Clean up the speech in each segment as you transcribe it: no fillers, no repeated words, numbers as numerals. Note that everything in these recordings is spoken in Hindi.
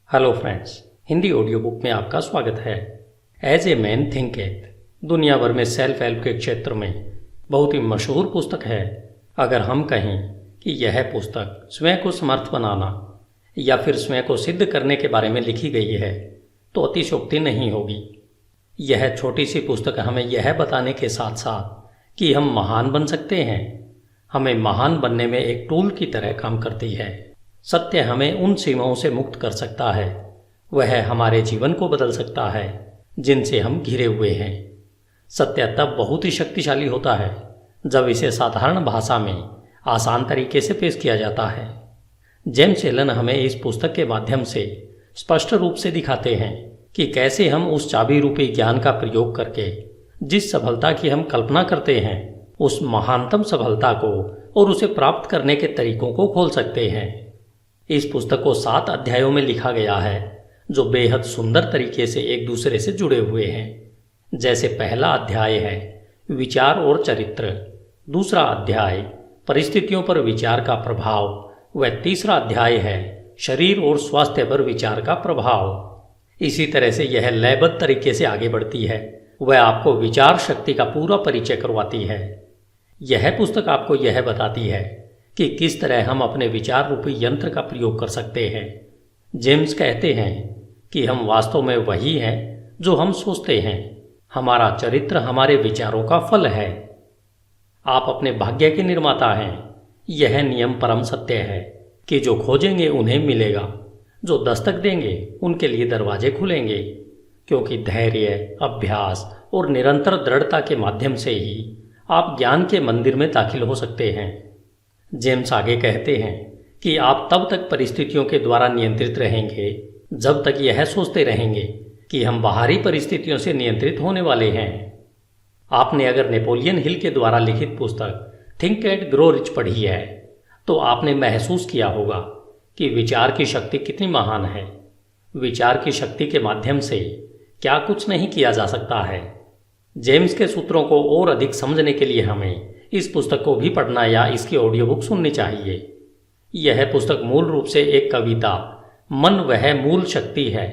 Hello friends, Hindi audio book में आपका स्वागत है। एज ए मैन थिंकेथ दुनिया भर में सेल्फ हेल्प के क्षेत्र में बहुत ही मशहूर पुस्तक है। अगर हम कहें कि यह पुस्तक स्वयं को समर्थ बनाना या फिर स्वयं को सिद्ध करने के बारे में लिखी गई है तो अतिशयोक्ति नहीं होगी। यह छोटी सी पुस्तक हमें यह बताने के साथ साथ कि हम महान बन सकते हैं, हमें महान बनने में एक टूल की तरह काम करती है। सत्य हमें उन सीमाओं से मुक्त कर सकता है, वह हमारे जीवन को बदल सकता है जिनसे हम घिरे हुए हैं। सत्य तब बहुत ही शक्तिशाली होता है जब इसे साधारण भाषा में आसान तरीके से पेश किया जाता है। जेम्स एलन हमें इस पुस्तक के माध्यम से स्पष्ट रूप से दिखाते हैं कि कैसे हम उस चाबी रूपी ज्ञान का प्रयोग करके जिस सफलता की हम कल्पना करते हैं उस महानतम सफलता को और उसे प्राप्त करने के तरीकों को खोल सकते हैं। इस पुस्तक को 7 अध्यायों में लिखा गया है जो बेहद सुंदर तरीके से एक दूसरे से जुड़े हुए हैं। जैसे पहला अध्याय है विचार और चरित्र, दूसरा अध्याय परिस्थितियों पर विचार का प्रभाव व तीसरा अध्याय है शरीर और स्वास्थ्य पर विचार का प्रभाव। इसी तरह से यह लयबद्ध तरीके से आगे बढ़ती है, वह आपको विचार शक्ति का पूरा परिचय करवाती है। यह पुस्तक आपको यह बताती है कि किस तरह हम अपने विचार रूपी यंत्र का प्रयोग कर सकते हैं। जेम्स कहते हैं कि हम वास्तव में वही हैं जो हम सोचते हैं। हमारा चरित्र हमारे विचारों का फल है। आप अपने भाग्य के निर्माता हैं। यह नियम परम सत्य है कि जो खोजेंगे उन्हें मिलेगा, जो दस्तक देंगे उनके लिए दरवाजे खुलेंगे, क्योंकि धैर्य, अभ्यास और निरंतर दृढ़ता के माध्यम से ही आप ज्ञान के मंदिर में दाखिल हो सकते हैं। जेम्स आगे कहते हैं कि आप तब तक परिस्थितियों के द्वारा नियंत्रित रहेंगे जब तक यह सोचते रहेंगे कि हम बाहरी परिस्थितियों से नियंत्रित होने वाले हैं। आपने अगर नेपोलियन हिल के द्वारा लिखित पुस्तक थिंक एंड ग्रो रिच पढ़ी है तो आपने महसूस किया होगा कि विचार की शक्ति कितनी महान है। विचार की शक्ति के माध्यम से क्या कुछ नहीं किया जा सकता है। जेम्स के सूत्रों को और अधिक समझने के लिए हमें इस पुस्तक को भी पढ़ना या इसकी ऑडियो बुक सुननी चाहिए। यह पुस्तक मूल रूप से एक कविता मन वह मूल शक्ति है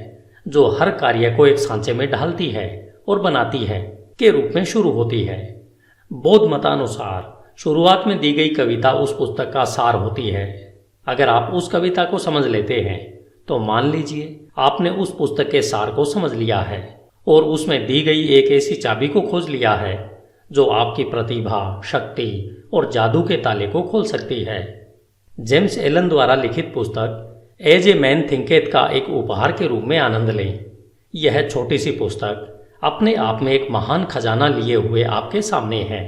जो हर कार्य को एक सांचे में ढालती है और बनाती है के रूप में शुरू होती है। बौद्ध मतानुसार शुरुआत में दी गई कविता उस पुस्तक का सार होती है। अगर आप उस कविता को समझ लेते हैं तो मान लीजिए आपने उस पुस्तक के सार को समझ लिया है और उसमें दी गई एक ऐसी चाबी को खोज लिया है जो आपकी प्रतिभा, शक्ति और जादू के ताले को खोल सकती है। जेम्स एलन द्वारा लिखित पुस्तक एज ए मैन थिंकेथ का एक उपहार के रूप में आनंद लें। यह छोटी सी पुस्तक अपने आप में एक महान खजाना लिए हुए आपके सामने है।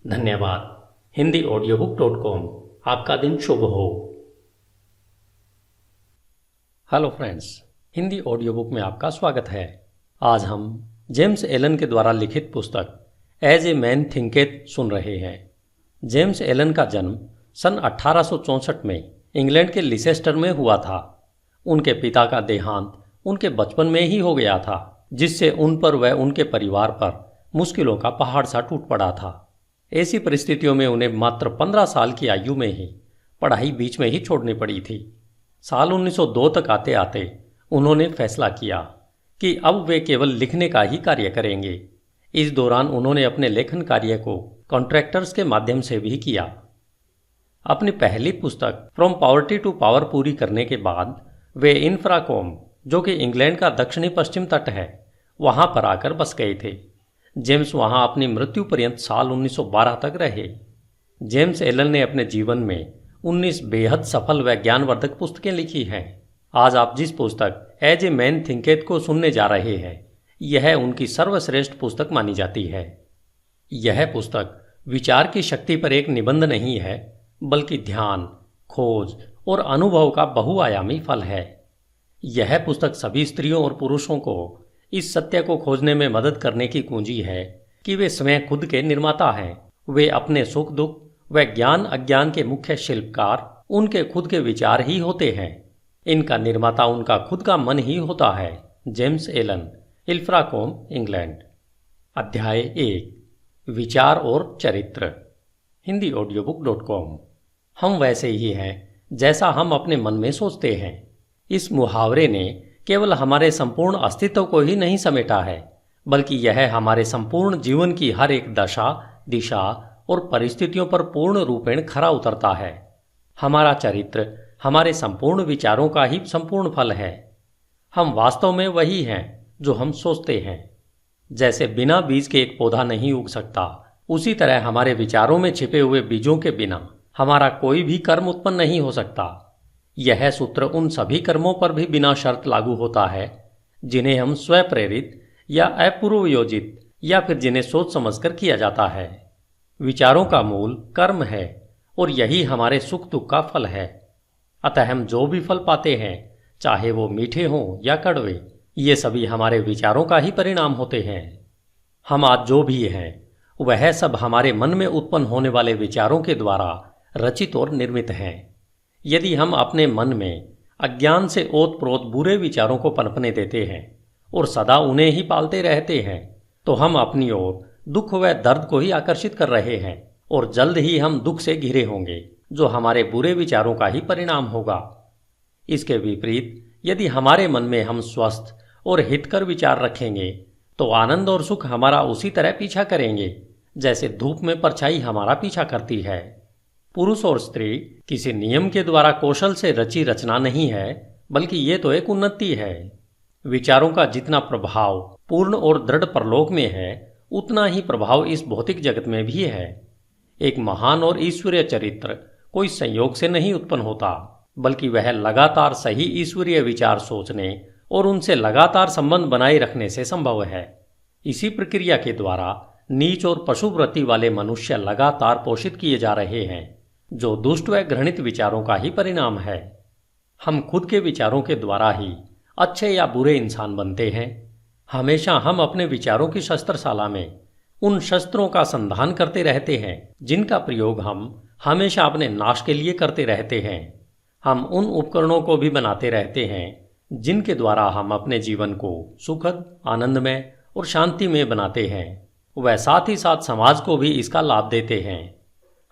धन्यवाद। HindiAudiobook.com। आपका दिन शुभ हो। Hello friends, Hindi audio book में आपका स्वागत है। आज हम जेम्स एलन के द्वारा लिखित पुस्तक एज ए मैन थिंकेथ सुन रहे हैं। जेम्स एलन का जन्म सन 1864 में इंग्लैंड के लिसेस्टर में हुआ था। उनके पिता का देहांत उनके बचपन में ही हो गया था, जिससे उन पर व उनके परिवार पर मुश्किलों का पहाड़ सा टूट पड़ा था। ऐसी परिस्थितियों में उन्हें मात्र 15 साल की आयु में ही पढ़ाई बीच में ही छोड़नी पड़ी थी। साल 1902 तक आते आते उन्होंने फैसला किया कि अब वे केवल लिखने का ही कार्य करेंगे। इस दौरान उन्होंने अपने लेखन कार्य को कॉन्ट्रैक्टर्स के माध्यम से भी किया। अपनी पहली पुस्तक फ्रॉम पॉवर्टी टू पावर पूरी करने के बाद वे इंफ्राकॉम, जो कि इंग्लैंड का दक्षिणी पश्चिम तट है, वहां पर आकर बस गए थे। जेम्स वहां अपनी मृत्यु पर्यंत साल 1912 तक रहे। जेम्स एलन ने अपने जीवन में 19 बेहद सफल व ज्ञानवर्धक पुस्तकें लिखी हैं। आज आप जिस पुस्तक एज ए मैन थिंकेथ को सुनने जा रहे हैं यह उनकी सर्वश्रेष्ठ पुस्तक मानी जाती है। यह पुस्तक विचार की शक्ति पर एक निबंध नहीं है, बल्कि ध्यान, खोज और अनुभव का बहुआयामी फल है। यह पुस्तक सभी स्त्रियों और पुरुषों को इस सत्य को खोजने में मदद करने की कुंजी है कि वे स्वयं खुद के निर्माता हैं। वे अपने सुख दुख व ज्ञान अज्ञान के मुख्य शिल्पकार उनके खुद के विचार ही होते हैं। इनका निर्माता उनका खुद का मन ही होता है। James Allen, Ilfracombe, England. अध्याय 1 विचार और चरित्र। HindiAudiobook.com। हम वैसे ही हैं जैसा हम अपने मन में सोचते हैं। इस मुहावरे ने केवल हमारे संपूर्ण अस्तित्व को ही नहीं समेटा है, बल्कि यह हमारे संपूर्ण जीवन की हर एक दशा, दिशा और परिस्थितियों पर पूर्ण रूपेण खरा उतरता है। हमारा चरित्र हमारे संपूर्ण विचारों का ही संपूर्ण फल है। हम वास्तव में वही हैं जो हम सोचते हैं। जैसे बिना बीज के एक पौधा नहीं उग सकता, उसी तरह हमारे विचारों में छिपे हुए बीजों के बिना हमारा कोई भी कर्म उत्पन्न नहीं हो सकता। यह सूत्र उन सभी कर्मों पर भी बिना शर्त लागू होता है जिन्हें हम स्वप्रेरित या अपूर्वयोजित या फिर जिन्हें सोच समझकर किया जाता है। विचारों का मूल कर्म है और यही हमारे सुख दुख का फल है। अतः हम जो भी फल पाते हैं, चाहे वो मीठे हों या कड़वे, ये सभी हमारे विचारों का ही परिणाम होते हैं। हम आज जो भी हैं वह सब हमारे मन में उत्पन्न होने वाले विचारों के द्वारा रचित और निर्मित हैं। यदि हम अपने मन में अज्ञान से ओत प्रोत बुरे विचारों को पनपने देते हैं और सदा उन्हें ही पालते रहते हैं, तो हम अपनी ओर दुख व दर्द को ही आकर्षित कर रहे हैं और जल्द ही हम दुख से घिरे होंगे, जो हमारे बुरे विचारों का ही परिणाम होगा। इसके विपरीत यदि हमारे मन में हम स्वस्थ और हितकर विचार रखेंगे, तो आनंद और सुख हमारा उसी तरह पीछा करेंगे जैसे धूप में परछाई हमारा पीछा करती है। पुरुष और स्त्री किसी नियम के द्वारा कौशल से रची रचना नहीं है, बल्कि ये तो एक उन्नति है। विचारों का जितना प्रभाव पूर्ण और दृढ़ परलोक में है, उतना ही प्रभाव इस भौतिक जगत में भी है। एक महान और ईश्वरीय चरित्र कोई संयोग से नहीं उत्पन्न होता, बल्कि वह लगातार सही ईश्वरीय विचार सोचने और उनसे लगातार संबंध बनाए रखने से संभव है। इसी प्रक्रिया के द्वारा नीच और पशुवृत्ति वाले मनुष्य लगातार पोषित किए जा रहे हैं, जो दुष्ट व घृणित विचारों का ही परिणाम है। हम खुद के विचारों के द्वारा ही अच्छे या बुरे इंसान बनते हैं। हमेशा हम अपने विचारों की शस्त्रशाला में उन शस्त्रों का संधान करते रहते हैं जिनका प्रयोग हम हमेशा अपने नाश के लिए करते रहते हैं। हम उन उपकरणों को भी बनाते रहते हैं जिनके द्वारा हम अपने जीवन को सुखद, आनंदमय और शांति में बनाते हैं। वह साथ ही साथ समाज को भी इसका लाभ देते हैं।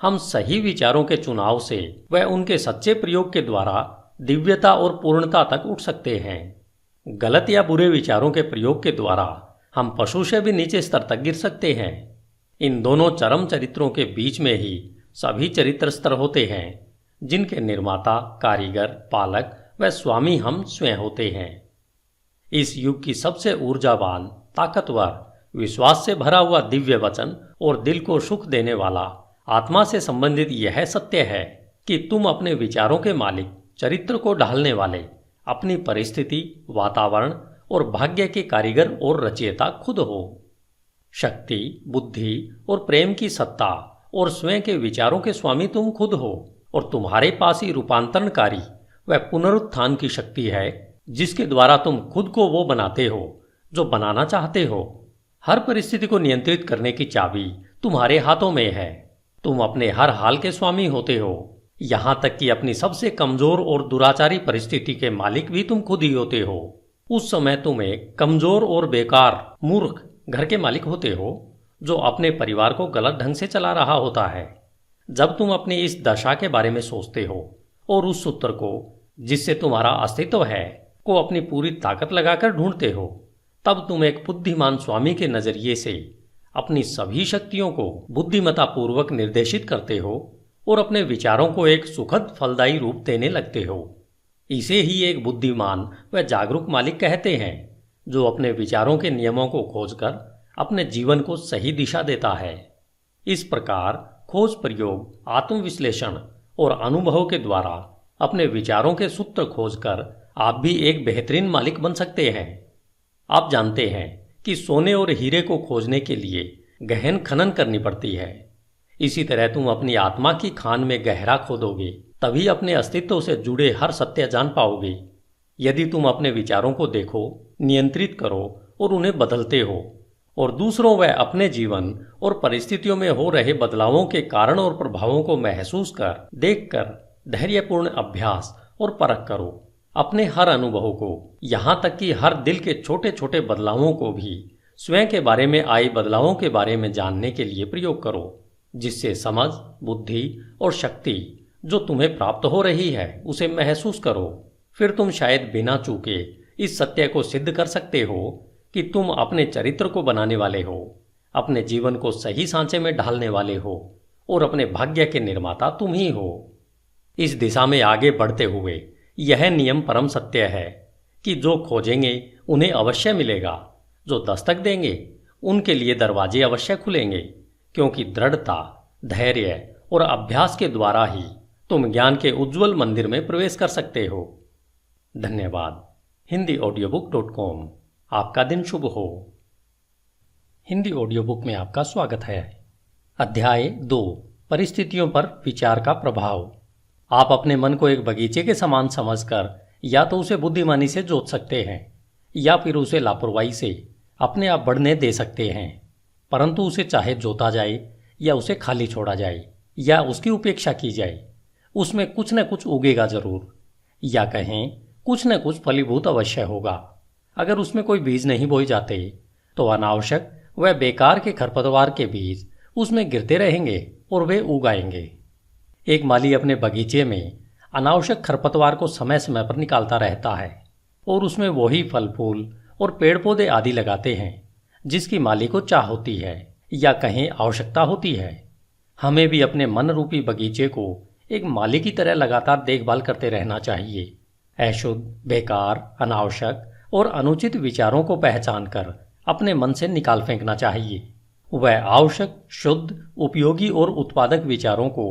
हम सही विचारों के चुनाव से व उनके सच्चे प्रयोग के द्वारा दिव्यता और पूर्णता तक उठ सकते हैं। गलत या बुरे विचारों के प्रयोग के द्वारा हम पशु से भी नीचे स्तर तक गिर सकते हैं। इन दोनों चरम चरित्रों के बीच में ही सभी चरित्र स्तर होते हैं, जिनके निर्माता, कारीगर, पालक व स्वामी हम स्वयं होते हैं। इस युग की सबसे ऊर्जावान, ताकतवर, विश्वास से भरा हुआ दिव्य वचन और दिल को सुख देने वाला आत्मा से संबंधित यह सत्य है कि तुम अपने विचारों के मालिक, चरित्र को ढालने वाले, अपनी परिस्थिति, वातावरण और भाग्य के कारीगर और रचयिता खुद हो। शक्ति, बुद्धि और प्रेम की सत्ता और स्वयं के विचारों के स्वामी तुम खुद हो और तुम्हारे पास ही रूपांतरणकारी व पुनरुत्थान की शक्ति है, जिसके द्वारा तुम खुद को वो बनाते हो जो बनाना चाहते हो। हर परिस्थिति को नियंत्रित करने की चाबी तुम्हारे हाथों में है। तुम अपने हर हाल के स्वामी होते हो, यहां तक कि अपनी सबसे कमजोर और दुराचारी परिस्थिति के मालिक भी तुम खुद ही होते हो। उस समय तुम एक कमजोर और बेकार, मूर्ख घर के मालिक होते हो जो अपने परिवार को गलत ढंग से चला रहा होता है। जब तुम अपनी इस दशा के बारे में सोचते हो और उस सूत्र को जिससे तुम्हारा अस्तित्व है को अपनी पूरी ताकत लगाकर ढूंढते हो, तब तुम एक बुद्धिमान स्वामी के नजरिए से अपनी सभी शक्तियों को बुद्धिमत्ता पूर्वक निर्देशित करते हो और अपने विचारों को एक सुखद, फलदायी रूप देने लगते हो। इसे ही एक बुद्धिमान व जागरूक मालिक कहते हैं, जो अपने विचारों के नियमों को खोजकर अपने जीवन को सही दिशा देता है। इस प्रकार खोज, प्रयोग, आत्मविश्लेषण और अनुभव के द्वारा अपने विचारों के सूत्र खोजकर आप भी एक बेहतरीन मालिक बन सकते हैं। आप जानते हैं कि सोने और हीरे को खोजने के लिए गहन खनन करनी पड़ती है। इसी तरह तुम अपनी आत्मा की खान में गहरा खोदोगे, तभी अपने अस्तित्व से जुड़े हर सत्य जान पाओगे। यदि तुम अपने विचारों को देखो, नियंत्रित करो और उन्हें बदलते हो और दूसरों व अपने जीवन और परिस्थितियों में हो रहे बदलावों के कारण और प्रभावों को महसूस कर, देखकर धैर्यपूर्ण अभ्यास और परख करो। अपने हर अनुभव को, यहाँ तक कि हर दिल के छोटे छोटे बदलावों को भी स्वयं के बारे में आए बदलावों के बारे में जानने के लिए प्रयोग करो, जिससे समझ, बुद्धि और शक्ति जो तुम्हें प्राप्त हो रही है उसे महसूस करो। फिर तुम शायद बिना चूके इस सत्य को सिद्ध कर सकते हो कि तुम अपने चरित्र को बनाने वाले हो, अपने जीवन को सही सांचे में ढालने वाले हो और अपने भाग्य के निर्माता तुम ही हो। इस दिशा में आगे बढ़ते हुए यह नियम परम सत्य है कि जो खोजेंगे उन्हें अवश्य मिलेगा, जो दस्तक देंगे उनके लिए दरवाजे अवश्य खुलेंगे, क्योंकि दृढ़ता, धैर्य और अभ्यास के द्वारा ही तुम ज्ञान के उज्जवल मंदिर में प्रवेश कर सकते हो। धन्यवाद। HindiAudiobook.com। आपका दिन शुभ हो। हिंदी ऑडियो बुक में आपका स्वागत है। अध्याय 2, परिस्थितियों पर विचार का प्रभाव। आप अपने मन को एक बगीचे के समान समझकर या तो उसे बुद्धिमानी से जोत सकते हैं या फिर उसे लापरवाही से अपने आप बढ़ने दे सकते हैं, परंतु उसे चाहे जोता जाए या उसे खाली छोड़ा जाए या उसकी उपेक्षा की जाए, उसमें कुछ न कुछ उगेगा जरूर, या कहें कुछ न कुछ फलीभूत अवश्य होगा। अगर उसमें कोई बीज नहीं बोए जाते तो अनावश्यक व बेकार के खरपतवार के बीज उसमें गिरते रहेंगे और वे उग आएंगे। एक माली अपने बगीचे में अनावश्यक खरपतवार को समय समय पर निकालता रहता है और उसमें वही फल फूल और पेड़ पौधे आदि लगाते हैं जिसकी माली को चाह होती है या कहें आवश्यकता होती है। हमें भी अपने मन रूपी बगीचे को एक माली की तरह लगातार देखभाल करते रहना चाहिए। अशुद्ध, बेकार, अनावश्यक और अनुचित विचारों को पहचान कर अपने मन से निकाल फेंकना चाहिए। वह आवश्यक, शुद्ध, उपयोगी और उत्पादक विचारों को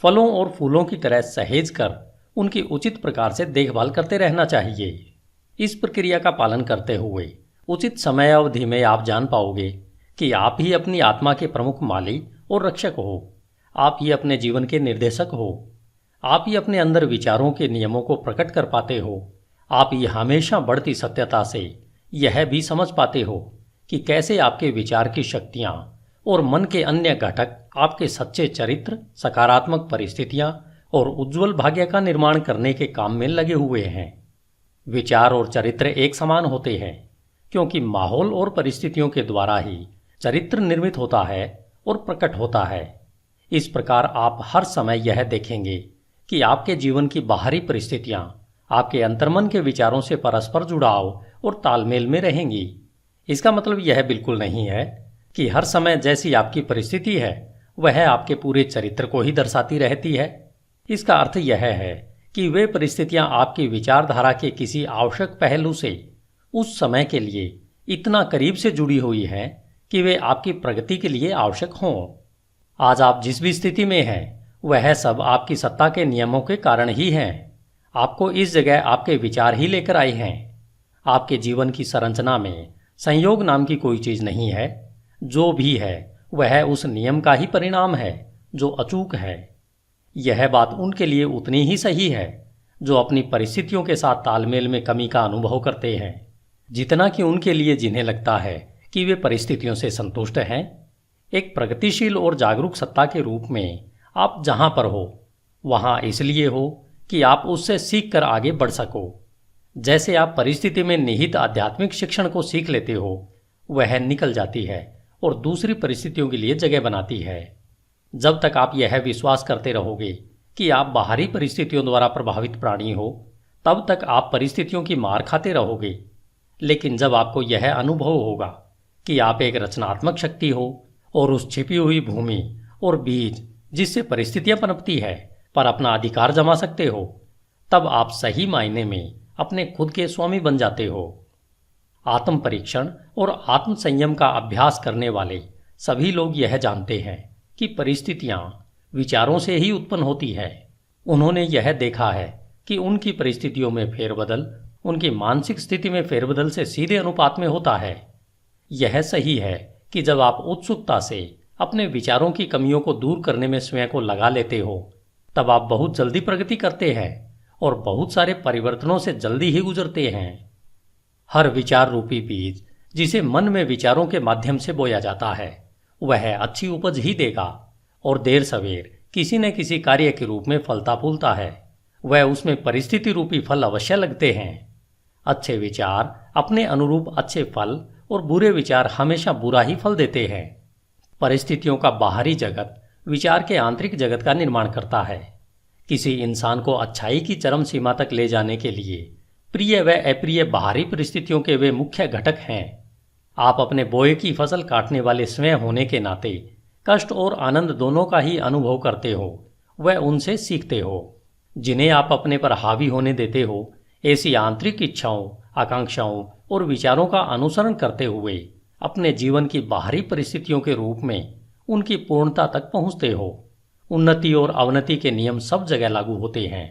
फलों और फूलों की तरह सहेज कर उनकी उचित प्रकार से देखभाल करते रहना चाहिए। इस प्रक्रिया का पालन करते हुए उचित समय अवधि में आप जान पाओगे कि आप ही अपनी आत्मा के प्रमुख माली और रक्षक हो। आप ही अपने जीवन के निर्देशक हो। आप ही अपने अंदर विचारों के नियमों को प्रकट कर पाते हो। आप ही हमेशा बढ़ती सत्यता से यह भी समझ पाते हो कि कैसे आपके विचार की शक्तियां और मन के अन्य घटक आपके सच्चे चरित्र, सकारात्मक परिस्थितियां और उज्जवल भाग्य का निर्माण करने के काम में लगे हुए हैं। विचार और चरित्र एक समान होते हैं क्योंकि माहौल और परिस्थितियों के द्वारा ही चरित्र निर्मित होता है और प्रकट होता है। इस प्रकार आप हर समय यह देखेंगे कि आपके जीवन की बाहरी परिस्थितियां आपके अंतर्मन के विचारों से परस्पर जुड़ाव और तालमेल में रहेंगी। इसका मतलब यह बिल्कुल नहीं है कि हर समय जैसी आपकी परिस्थिति है वह आपके पूरे चरित्र को ही दर्शाती रहती है। इसका अर्थ यह है कि वे परिस्थितियां आपकी विचारधारा के किसी आवश्यक पहलू से उस समय के लिए इतना करीब से जुड़ी हुई हैं कि वे आपकी प्रगति के लिए आवश्यक हों। आज आप जिस भी स्थिति में हैं वह सब आपकी सत्ता के नियमों के कारण ही हैं। आपको इस जगह आपके विचार ही लेकर आए हैं। आपके जीवन की संरचना में संयोग नाम की कोई चीज नहीं है। जो भी है वह उस नियम का ही परिणाम है जो अचूक है। यह बात उनके लिए उतनी ही सही है जो अपनी परिस्थितियों के साथ तालमेल में कमी का अनुभव करते हैं, जितना कि उनके लिए जिन्हें लगता है कि वे परिस्थितियों से संतुष्ट हैं। एक प्रगतिशील और जागरूक सत्ता के रूप में आप जहां पर हो वहां इसलिए हो कि आप उससे सीख कर आगे बढ़ सको। जैसे आप परिस्थिति में निहित आध्यात्मिक शिक्षण को सीख लेते हो, वह निकल जाती है और दूसरी परिस्थितियों के लिए जगह बनाती है। जब तक आप यह विश्वास करते रहोगे कि आप बाहरी परिस्थितियों द्वारा प्रभावित प्राणी हो, तब तक आप परिस्थितियों की मार खाते रहोगे। लेकिन जब आपको यह अनुभव होगा कि आप एक रचनात्मक शक्ति हो और उस छिपी हुई भूमि और बीज जिससे परिस्थितियां पनपती है पर अपना अधिकार जमा सकते हो, तब आप सही मायने में अपने खुद के स्वामी बन जाते हो। आत्म परीक्षण और आत्म संयम का अभ्यास करने वाले सभी लोग यह जानते हैं कि परिस्थितियां विचारों से ही उत्पन्न होती है। उन्होंने यह देखा है कि उनकी परिस्थितियों में फेरबदल उनकी मानसिक स्थिति में फेरबदल से सीधे अनुपात में होता है। यह सही है कि जब आप उत्सुकता से अपने विचारों की कमियों को दूर करने में स्वयं को लगा लेते हो, तब आप बहुत जल्दी प्रगति करते हैं और बहुत सारे परिवर्तनों से जल्दी ही गुजरते हैं। हर विचार रूपी बीज जिसे मन में विचारों के माध्यम से बोया जाता है वह अच्छी उपज ही देगा और देर सवेर किसी न किसी कार्य के रूप में फलता फूलता है। वह उसमें परिस्थिति रूपी फल अवश्य लगते हैं। अच्छे विचार अपने अनुरूप अच्छे फल और बुरे विचार हमेशा बुरा ही फल देते हैं। परिस्थितियों का बाहरी जगत विचार के आंतरिक जगत का निर्माण करता है। किसी इंसान को अच्छाई की चरम सीमा तक ले जाने के लिए प्रिय व अप्रिय बाहरी परिस्थितियों के वे मुख्य घटक हैं। आप अपने बोए की फसल काटने वाले स्वयं होने के नाते कष्ट और आनंद दोनों का ही अनुभव करते हो व उनसे सीखते हो। जिन्हें आप अपने पर हावी होने देते हो, ऐसी आंतरिक इच्छाओं, आकांक्षाओं और विचारों का अनुसरण करते हुए अपने जीवन की बाहरी परिस्थितियों के रूप में उनकी पूर्णता तक पहुंचते हो। उन्नति और अवनति के नियम सब जगह लागू होते हैं।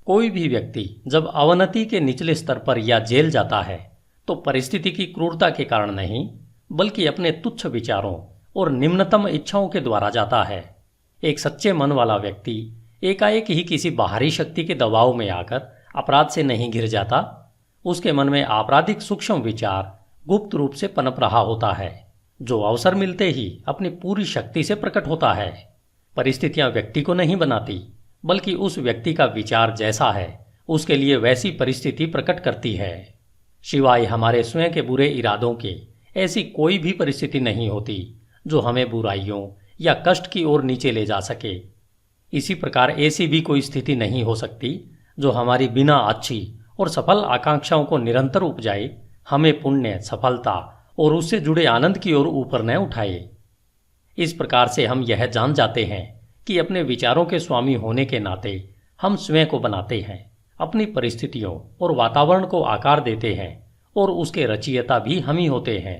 कोई भी व्यक्ति जब अवनति के निचले स्तर पर या जेल जाता है तो परिस्थिति की क्रूरता के कारण नहीं, बल्कि अपने तुच्छ विचारों और निम्नतम इच्छाओं के द्वारा जाता है। एक सच्चे मन वाला व्यक्ति एकाएक ही किसी बाहरी शक्ति के दबाव में आकर अपराध से नहीं घिर जाता। उसके मन में आपराधिक सूक्ष्म विचार गुप्त रूप से पनप रहा होता है, जो अवसर मिलते ही अपनी पूरी शक्ति से प्रकट होता है। परिस्थितियां व्यक्ति को नहीं बनाती, बल्कि उस व्यक्ति का विचार जैसा है उसके लिए वैसी परिस्थिति प्रकट करती है। सिवाय हमारे स्वयं के बुरे इरादों के ऐसी कोई भी परिस्थिति नहीं होती जो हमें बुराइयों या कष्ट की ओर नीचे ले जा सके। इसी प्रकार ऐसी भी कोई स्थिति नहीं हो सकती जो हमारी बिना अच्छी और सफल आकांक्षाओं को निरंतर उपजाए हमें पुण्य, सफलता और उससे जुड़े आनंद की ओर ऊपर न उठाए। इस प्रकार से हम यह जान जाते हैं कि अपने विचारों के स्वामी होने के नाते हम स्वयं को बनाते हैं, अपनी परिस्थितियों और वातावरण को आकार देते हैं और उसके रचयिता भी हम ही होते हैं।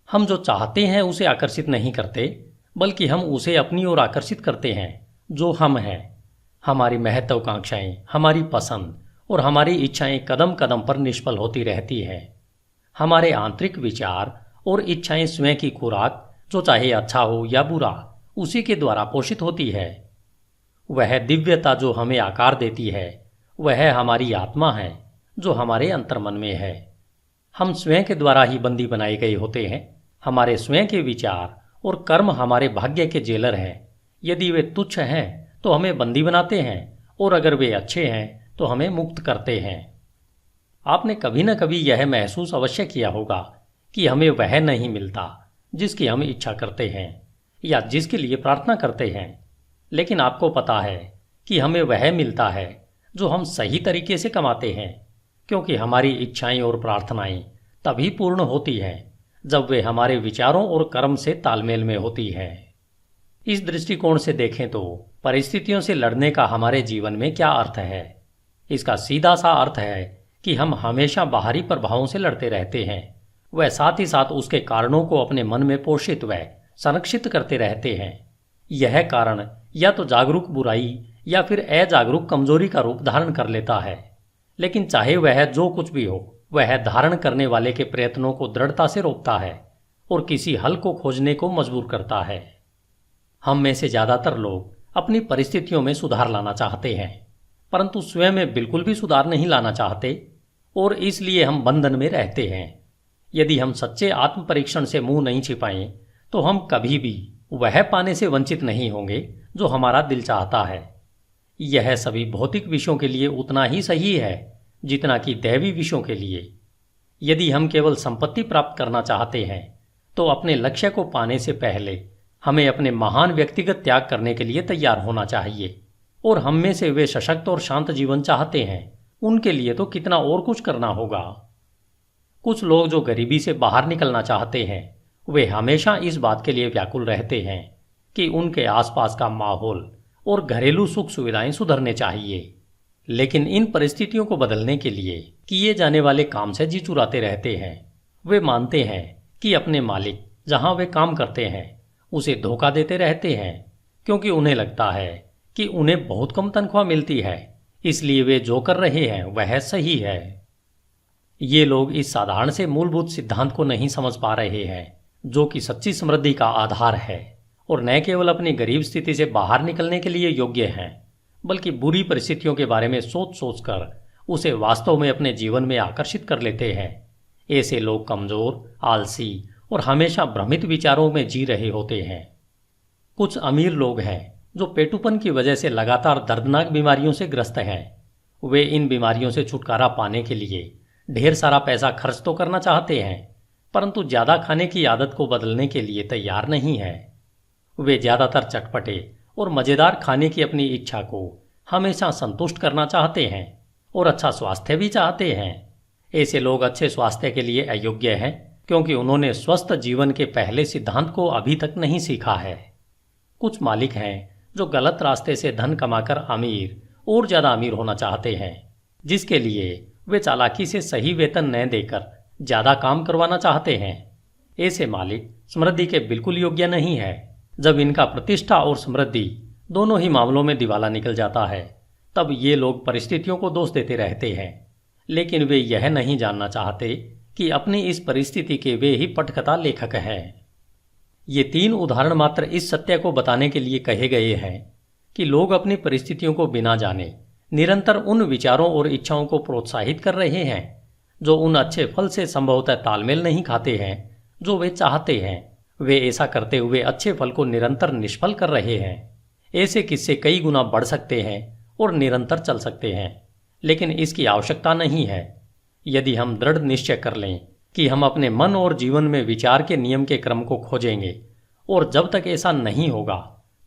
हम जो चाहते हैं उसे आकर्षित नहीं करते, बल्कि हम उसे अपनी ओर आकर्षित करते हैं जो हम हैं। हमारी महत्वाकांक्षाएं, हमारी पसंद और हमारी इच्छाएं कदम कदम पर निष्फल होती रहती हैं। हमारे आंतरिक विचार और इच्छाएं स्वयं की खुराक, जो चाहे अच्छा हो या बुरा, उसी के द्वारा पोषित होती है। वह दिव्यता जो हमें आकार देती है वह हमारी आत्मा है जो हमारे अंतर्मन में है। हम स्वयं के द्वारा ही बंदी बनाए गए होते हैं। हमारे स्वयं के विचार और कर्म हमारे भाग्य के जेलर हैं। यदि वे तुच्छ हैं तो हमें बंदी बनाते हैं, और अगर वे अच्छे हैं तो हमें मुक्त करते हैं। आपने कभी न कभी यह महसूस अवश्य किया होगा कि हमें वह नहीं मिलता जिसकी हम इच्छा करते हैं या जिसके लिए प्रार्थना करते हैं, लेकिन आपको पता है कि हमें वह मिलता है जो हम सही तरीके से कमाते हैं, क्योंकि हमारी इच्छाएं और प्रार्थनाएं तभी पूर्ण होती हैं जब वे हमारे विचारों और कर्म से तालमेल में होती हैं। इस दृष्टिकोण से देखें तो परिस्थितियों से लड़ने का हमारे जीवन में क्या अर्थ है? इसका सीधा सा अर्थ है कि हम हमेशा बाहरी प्रभावों से लड़ते रहते हैं, वह साथ ही साथ उसके कारणों को अपने मन में पोषित व संरक्षित करते रहते हैं। यह कारण या तो जागरूक बुराई या फिर अजागरूक कमजोरी का रूप धारण कर लेता है, लेकिन चाहे वह जो कुछ भी हो, वह धारण करने वाले के प्रयत्नों को दृढ़ता से रोकता है और किसी हल को खोजने को मजबूर करता है। हम में से ज्यादातर लोग अपनी परिस्थितियों में सुधार लाना चाहते हैं, परंतु स्वयं में बिल्कुल भी सुधार नहीं लाना चाहते, और इसलिए हम बंधन में रहते हैं। यदि हम सच्चे आत्म परीक्षण से मुंह नहीं छिपाएं तो हम कभी भी वह पाने से वंचित नहीं होंगे जो हमारा दिल चाहता है। यह सभी भौतिक विषयों के लिए उतना ही सही है जितना कि दैवी विषयों के लिए। यदि हम केवल संपत्ति प्राप्त करना चाहते हैं तो अपने लक्ष्य को पाने से पहले हमें अपने महान व्यक्तिगत त्याग करने के लिए तैयार होना चाहिए, और हम में से वे सशक्त और शांत जीवन चाहते हैं उनके लिए तो कितना और कुछ करना होगा। कुछ लोग जो गरीबी से बाहर निकलना चाहते हैं वे हमेशा इस बात के लिए व्याकुल रहते हैं कि उनके आसपास का माहौल और घरेलू सुख सुविधाएं सुधरने चाहिए, लेकिन इन परिस्थितियों को बदलने के लिए किए जाने वाले काम से जी चुराते रहते हैं। वे मानते हैं कि अपने मालिक जहां वे काम करते हैं उसे धोखा देते रहते हैं, क्योंकि उन्हें लगता है कि उन्हें बहुत कम तनख्वाह मिलती है, इसलिए वे जो कर रहे हैं वह सही है। ये लोग इस साधारण से मूलभूत सिद्धांत को नहीं समझ पा रहे हैं जो कि सच्ची समृद्धि का आधार है, और न केवल अपनी गरीब स्थिति से बाहर निकलने के लिए योग्य हैं, बल्कि बुरी परिस्थितियों के बारे में सोच सोचकर उसे वास्तव में अपने जीवन में आकर्षित कर लेते हैं। ऐसे लोग कमजोर, आलसी और हमेशा भ्रमित विचारों में जी रहे होते हैं। कुछ अमीर लोग हैं जो पेटुपन की वजह से लगातार दर्दनाक बीमारियों से ग्रस्त हैं। वे इन बीमारियों से छुटकारा पाने के लिए ढेर सारा पैसा खर्च तो करना चाहते हैं, परंतु ज्यादा खाने की आदत को बदलने के लिए तैयार नहीं है। वे ज्यादातर चटपटे और मजेदार खाने की अपनी इच्छा को हमेशा संतुष्ट करना चाहते हैं और अच्छा स्वास्थ्य भी चाहते हैं। ऐसे लोग अच्छे स्वास्थ्य के लिए अयोग्य हैं क्योंकि उन्होंने स्वस्थ जीवन के पहले सिद्धांत को अभी तक नहीं सीखा है। कुछ मालिक हैं जो गलत रास्ते से धन कमाकर अमीर और ज़्यादा अमीर होना चाहते हैं, जिसके लिए वे चालाकी से सही वेतन न देकर ज़्यादा काम करवाना चाहते हैं। ऐसे मालिक समृद्धि के बिल्कुल योग्य नहीं है। जब इनका प्रतिष्ठा और समृद्धि दोनों ही मामलों में दिवाला निकल जाता है, तब ये लोग परिस्थितियों को दोष देते रहते हैं, लेकिन वे यह नहीं जानना चाहते कि अपनी इस परिस्थिति के वे ही पटकथा लेखक हैं। ये 3 उदाहरण मात्र इस सत्य को बताने के लिए कहे गए हैं कि लोग अपनी परिस्थितियों को बिना जाने निरंतर उन विचारों और इच्छाओं को प्रोत्साहित कर रहे हैं जो उन अच्छे फल से संभवतः तालमेल नहीं खाते हैं जो वे चाहते हैं। वे ऐसा करते हुए अच्छे फल को निरंतर निष्फल कर रहे हैं। ऐसे किस्से कई गुना बढ़ सकते हैं और निरंतर चल सकते हैं, लेकिन इसकी आवश्यकता नहीं है। यदि हम दृढ़ निश्चय कर लें कि हम अपने मन और जीवन में विचार के नियम के क्रम को खोजेंगे, और जब तक ऐसा नहीं होगा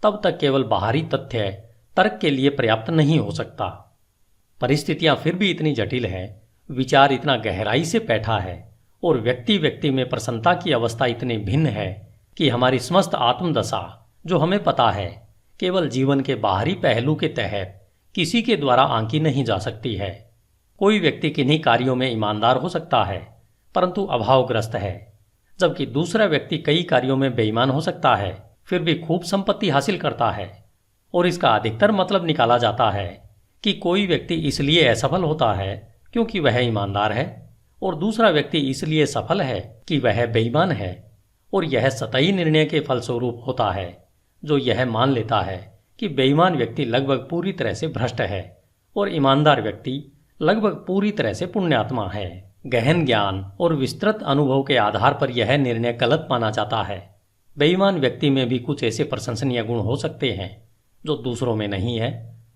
तब तक केवल बाहरी तथ्य तर्क के लिए पर्याप्त नहीं हो सकता। परिस्थितियां फिर भी इतनी जटिल है, विचार इतना गहराई से बैठा है और व्यक्ति व्यक्ति में प्रसन्नता की अवस्था इतनी भिन्न है कि हमारी समस्त आत्मदशा, जो हमें पता है, केवल जीवन के बाहरी पहलू के तहत किसी के द्वारा आंकी नहीं जा सकती है। कोई व्यक्ति किन्हीं कार्यों में ईमानदार हो सकता है परंतु अभावग्रस्त है, जबकि दूसरा व्यक्ति कई कार्यों में बेईमान हो सकता है फिर भी खूब संपत्ति हासिल करता है। और इसका अधिकतर मतलब निकाला जाता है कि कोई व्यक्ति इसलिए असफल होता है क्योंकि वह ईमानदार है और दूसरा व्यक्ति इसलिए सफल है कि वह बेईमान है। और यह सतही निर्णय के फलस्वरूप होता है, जो यह मान लेता है कि बेईमान व्यक्ति लगभग पूरी तरह से भ्रष्ट है और ईमानदार व्यक्ति लगभग पूरी तरह से पुण्यात्मा है। गहन ज्ञान और विस्तृत अनुभव के आधार पर यह निर्णय गलत माना जाता है। बेईमान व्यक्ति में भी कुछ ऐसे प्रशंसनीय गुण हो सकते हैं जो दूसरों में नहीं है,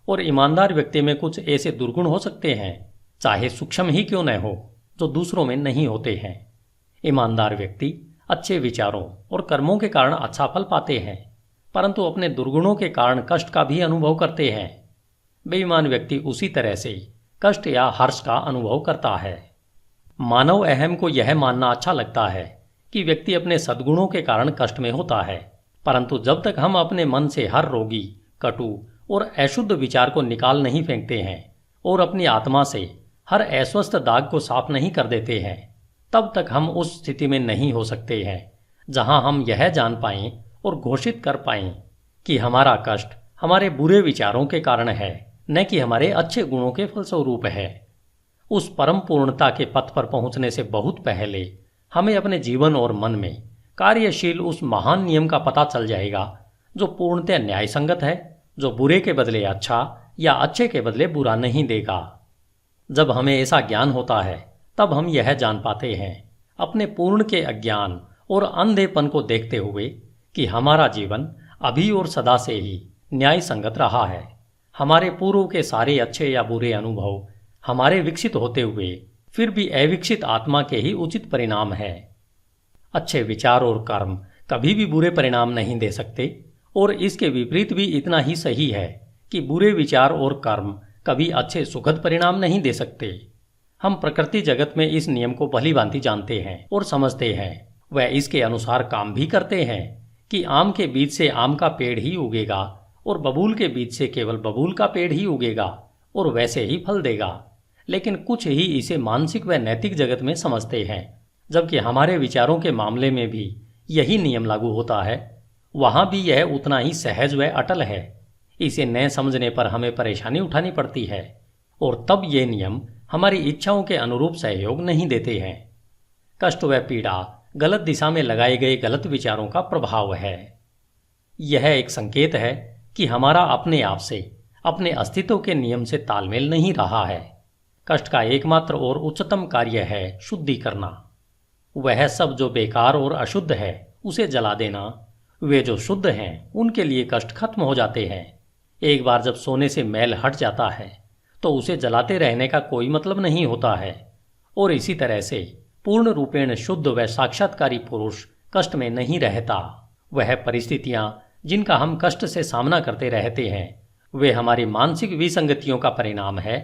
और ईमानदार व्यक्ति में कुछ ऐसे दुर्गुण हो सकते हैं, चाहे सूक्ष्म ही क्यों न हो, जो दूसरों में नहीं होते हैं। ईमानदार व्यक्ति अच्छे विचारों और कर्मों के कारण अच्छा फल पाते हैं, परंतु अपने दुर्गुणों के कारण कष्ट का भी अनुभव करते हैं। बेईमान व्यक्ति उसी तरह से कष्ट या हर्ष का अनुभव करता है। मानव अहम को यह मानना अच्छा लगता है कि व्यक्ति अपने सद्गुणों के कारण कष्ट में होता है, परंतु जब तक हम अपने मन से हर रोगी, कटु और अशुद्ध विचार को निकाल नहीं फेंकते हैं और अपनी आत्मा से हर अस्वस्थ दाग को साफ नहीं कर देते हैं, तब तक हम उस स्थिति में नहीं हो सकते हैं जहां हम यह जान पाएं और घोषित कर पाएं कि हमारा कष्ट हमारे बुरे विचारों के कारण है, न कि हमारे अच्छे गुणों के फलस्वरूप है। उस परम पूर्णता के पथ पर पहुंचने से बहुत पहले हमें अपने जीवन और मन में कार्यशील उस महान नियम का पता चल जाएगा जो पूर्णतः न्याय संगत है, जो बुरे के बदले अच्छा या अच्छे के बदले बुरा नहीं देगा। जब हमें ऐसा ज्ञान होता है तब हम यह जान पाते हैं अपने पूर्ण के अज्ञान और अंधेपन को देखते हुए कि हमारा जीवन अभी और सदा से ही न्याय संगत रहा है। हमारे पूर्व के सारे अच्छे या बुरे अनुभव हमारे विकसित होते हुए फिर भी अविकसित आत्मा के ही उचित परिणाम है। अच्छे विचार और कर्म कभी भी बुरे परिणाम नहीं दे सकते, और इसके विपरीत भी इतना ही सही है कि बुरे विचार और कर्म कभी अच्छे सुखद परिणाम नहीं दे सकते। हम प्रकृति जगत में इस नियम को भलीभांति जानते हैं और समझते हैं। वह इसके अनुसार काम भी करते हैं कि आम के बीज से आम का पेड़ ही उगेगा और बबूल के बीज से केवल बबूल का पेड़ ही उगेगा और वैसे ही फल देगा। लेकिन कुछ ही इसे मानसिक व नैतिक जगत में समझते हैं, जबकि हमारे विचारों के मामले में भी यही नियम लागू होता है। वहां भी यह उतना ही सहज व अटल है। इसे न समझने पर हमें परेशानी उठानी पड़ती है, और तब ये नियम हमारी इच्छाओं के अनुरूप सहयोग नहीं देते हैं। कष्ट व पीड़ा गलत दिशा में लगाए गए गलत विचारों का प्रभाव है। यह एक संकेत है कि हमारा अपने आप से, अपने अस्तित्व के नियम से तालमेल नहीं रहा है। कष्ट का एकमात्र और उच्चतम कार्य है शुद्धि करना। वह सब जो बेकार और अशुद्ध है उसे जला देना। वे जो शुद्ध हैं उनके लिए कष्ट खत्म हो जाते हैं। एक बार जब सोने से मैल हट जाता है तो उसे जलाते रहने का कोई मतलब नहीं होता है। और इसी तरह से पूर्ण रूपेण शुद्ध व साक्षात्कारी पुरुष कष्ट में नहीं रहता। वह परिस्थितियां जिनका हम कष्ट से सामना करते रहते हैं वे हमारी मानसिक विसंगतियों का परिणाम है।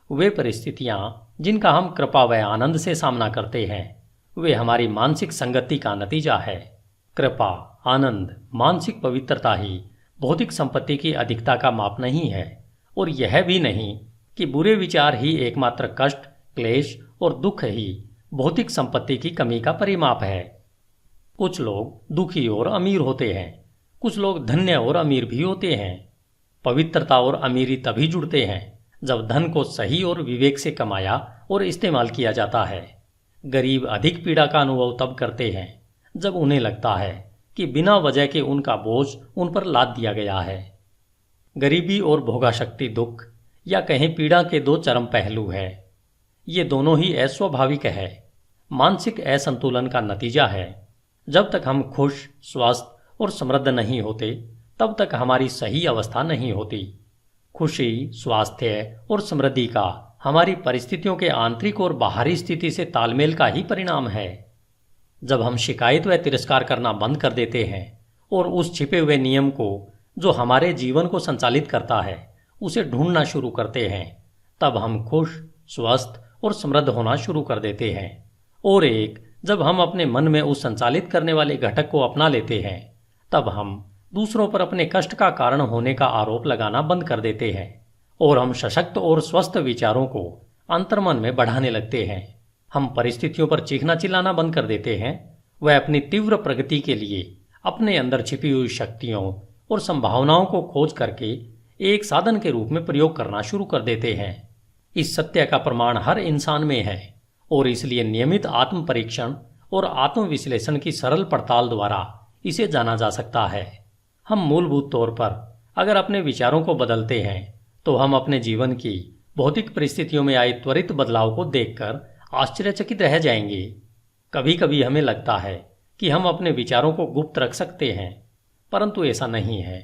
वे परिस्थितियां जिनका हम कृपा व आनंद से सामना करते हैं, वे हमारी मानसिक संगति का नतीजा है। कृपा, आनंद, मानसिक पवित्रता ही भौतिक संपत्ति की अधिकता का माप नहीं है, और यह भी नहीं कि बुरे विचार ही एकमात्र कष्ट, क्लेश और दुख ही भौतिक संपत्ति की कमी का परिमाप है। कुछ लोग दुखी और अमीर होते हैं, कुछ लोग धन्य और अमीर भी होते हैं। पवित्रता और अमीरी तभी जुड़ते हैं जब धन को सही और विवेक से कमाया और इस्तेमाल किया जाता है। गरीब अधिक पीड़ा का अनुभव तब करते हैं जब उन्हें लगता है कि बिना वजह के उनका बोझ उन पर लाद दिया गया है। गरीबी और भोगाशक्ति दुख या कहीं पीड़ा के दो चरम पहलू है। ये दोनों ही अस्वाभाविक है, मानसिक असंतुलन का नतीजा है। जब तक हम खुश, स्वस्थ और समृद्ध नहीं होते, तब तक हमारी सही अवस्था नहीं होती। खुशी, स्वास्थ्य और समृद्धि का हमारी परिस्थितियों के आंतरिक और बाहरी स्थिति से तालमेल का ही परिणाम है। जब हम शिकायत व तिरस्कार करना बंद कर देते हैं और उस छिपे हुए नियम को जो हमारे जीवन को संचालित करता है उसे ढूंढना शुरू करते हैं, तब हम खुश, स्वस्थ और समृद्ध होना शुरू कर देते हैं। और जब हम अपने मन में उस संचालित करने वाले घटक को अपना लेते हैं, तब हम दूसरों पर अपने कष्ट का कारण होने का आरोप लगाना बंद कर देते हैं और हम सशक्त और स्वस्थ विचारों को अंतर्मन में बढ़ाने लगते हैं। हम परिस्थितियों पर चीखना चिल्लाना बंद कर देते हैं। वह अपनी तीव्र प्रगति के लिए अपने अंदर छिपी हुई शक्तियों और संभावनाओं को खोज करके एक साधन के रूप में प्रयोग करना शुरू कर देते हैं। इस सत्य का प्रमाण हर इंसान में है और इसलिए नियमित आत्म परीक्षण और आत्म विश्लेषण की सरल पड़ताल द्वारा इसे जाना जा सकता है। हम मूलभूत तौर पर अगर अपने विचारों को बदलते हैं तो हम अपने जीवन की भौतिक परिस्थितियों में आए त्वरित बदलाव को देखकर आश्चर्यचकित रह जाएंगे। कभी कभी हमें लगता है कि हम अपने विचारों को गुप्त रख सकते हैं, परंतु ऐसा नहीं है।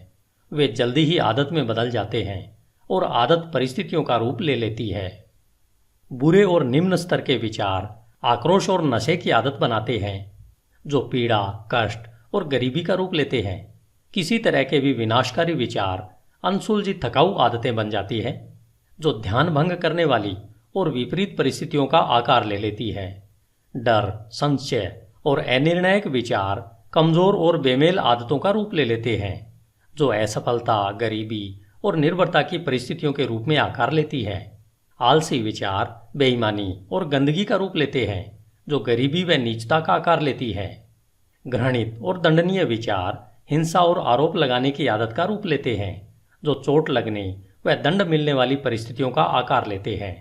वे जल्दी ही आदत में बदल जाते हैं और आदत परिस्थितियों का रूप ले लेती है। बुरे और निम्न स्तर के विचार आक्रोश और नशे की आदत बनाते हैं, जो पीड़ा, कष्ट और गरीबी का रूप लेते हैं। किसी तरह के भी विनाशकारी विचार अनसुलझी थकाऊ आदतें बन जाती है, जो ध्यान भंग करने वाली और विपरीत परिस्थितियों का आकार ले लेती है। डर, संशय और अनिर्णायक विचार कमजोर और बेमेल आदतों का रूप ले लेते हैं, जो असफलता, गरीबी और निर्भरता की परिस्थितियों के रूप में आकार लेती है। आलसी विचार बेईमानी और गंदगी का रूप लेते हैं, जो गरीबी व नीचता का आकार लेती है। घृणित और दंडनीय विचार हिंसा और आरोप लगाने की आदत का रूप लेते हैं, जो चोट लगने व दंड मिलने वाली परिस्थितियों का आकार लेते हैं।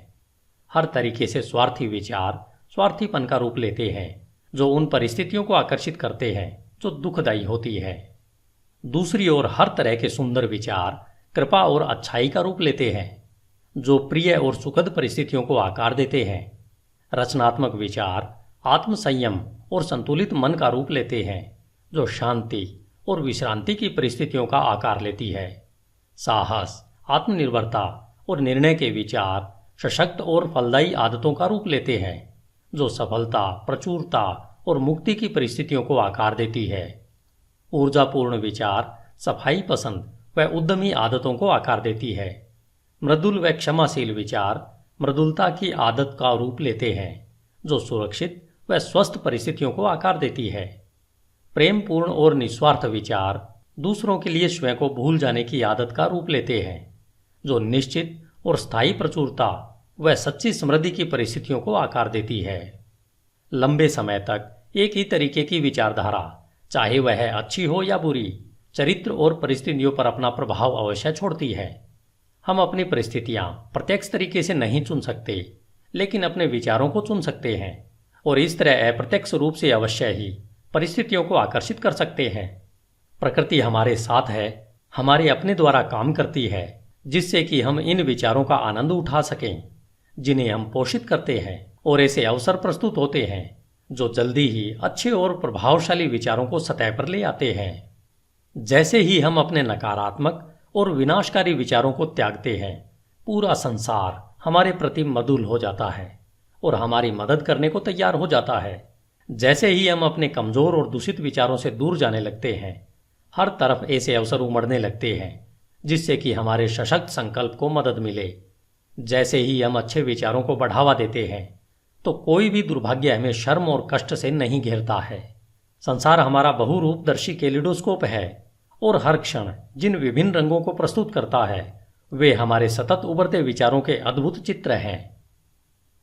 हर तरीके से स्वार्थी विचार स्वार्थीपन का रूप लेते हैं, जो उन परिस्थितियों को आकर्षित करते हैं जो दुखदायी होती है। दूसरी ओर हर तरह के सुंदर विचार कृपा और अच्छाई का रूप लेते हैं, जो प्रिय और सुखद परिस्थितियों को आकार देते हैं। रचनात्मक विचार आत्मसंयम और संतुलित मन का रूप लेते हैं, जो शांति और विश्रांति की परिस्थितियों का आकार लेती है। साहस, आत्मनिर्भरता और निर्णय के विचार सशक्त और फलदायी आदतों का रूप लेते हैं, जो सफलता, प्रचुरता और मुक्ति की परिस्थितियों को आकार देती है। ऊर्जापूर्ण विचार सफाई पसंद व उद्यमी आदतों को आकार देती है। मृदुल व क्षमाशील विचार मृदुलता की आदत का रूप लेते हैं, जो सुरक्षित व स्वस्थ परिस्थितियों को आकार देती है। प्रेमपूर्ण और निस्वार्थ विचार दूसरों के लिए स्वयं को भूल जाने की आदत का रूप लेते हैं, जो निश्चित और स्थायी प्रचुरता व सच्ची समृद्धि की परिस्थितियों को आकार देती है। लंबे समय तक एक ही तरीके की विचारधारा, चाहे वह अच्छी हो या बुरी, चरित्र और परिस्थितियों पर अपना प्रभाव अवश्य छोड़ती है। हम अपनी परिस्थितियां प्रत्यक्ष तरीके से नहीं चुन सकते, लेकिन अपने विचारों को चुन सकते हैं और इस तरह अप्रत्यक्ष रूप से अवश्य ही परिस्थितियों को आकर्षित कर सकते हैं। प्रकृति हमारे साथ है, हमारे अपने द्वारा काम करती है, जिससे कि हम इन विचारों का आनंद उठा सकें, जिन्हें हम पोषित करते हैं, और ऐसे अवसर प्रस्तुत होते हैं जो जल्दी ही अच्छे और प्रभावशाली विचारों को सतह पर ले आते हैं। जैसे ही हम अपने नकारात्मक और विनाशकारी विचारों को त्यागते हैं, पूरा संसार हमारे प्रति मधुर हो जाता है और हमारी मदद करने को तैयार हो जाता है। जैसे ही हम अपने कमजोर और दूषित विचारों से दूर जाने लगते हैं, हर तरफ ऐसे अवसर उमड़ने लगते हैं जिससे कि हमारे सशक्त संकल्प को मदद मिले। जैसे ही हम अच्छे विचारों को बढ़ावा देते हैं तो कोई भी दुर्भाग्य हमें शर्म और कष्ट से नहीं घेरता है। संसार हमारा बहुरूपदर्शी कैलिडोस्कोप है और हर क्षण जिन विभिन्न रंगों को प्रस्तुत करता है वे हमारे सतत उभरते विचारों के अद्भुत चित्र हैं।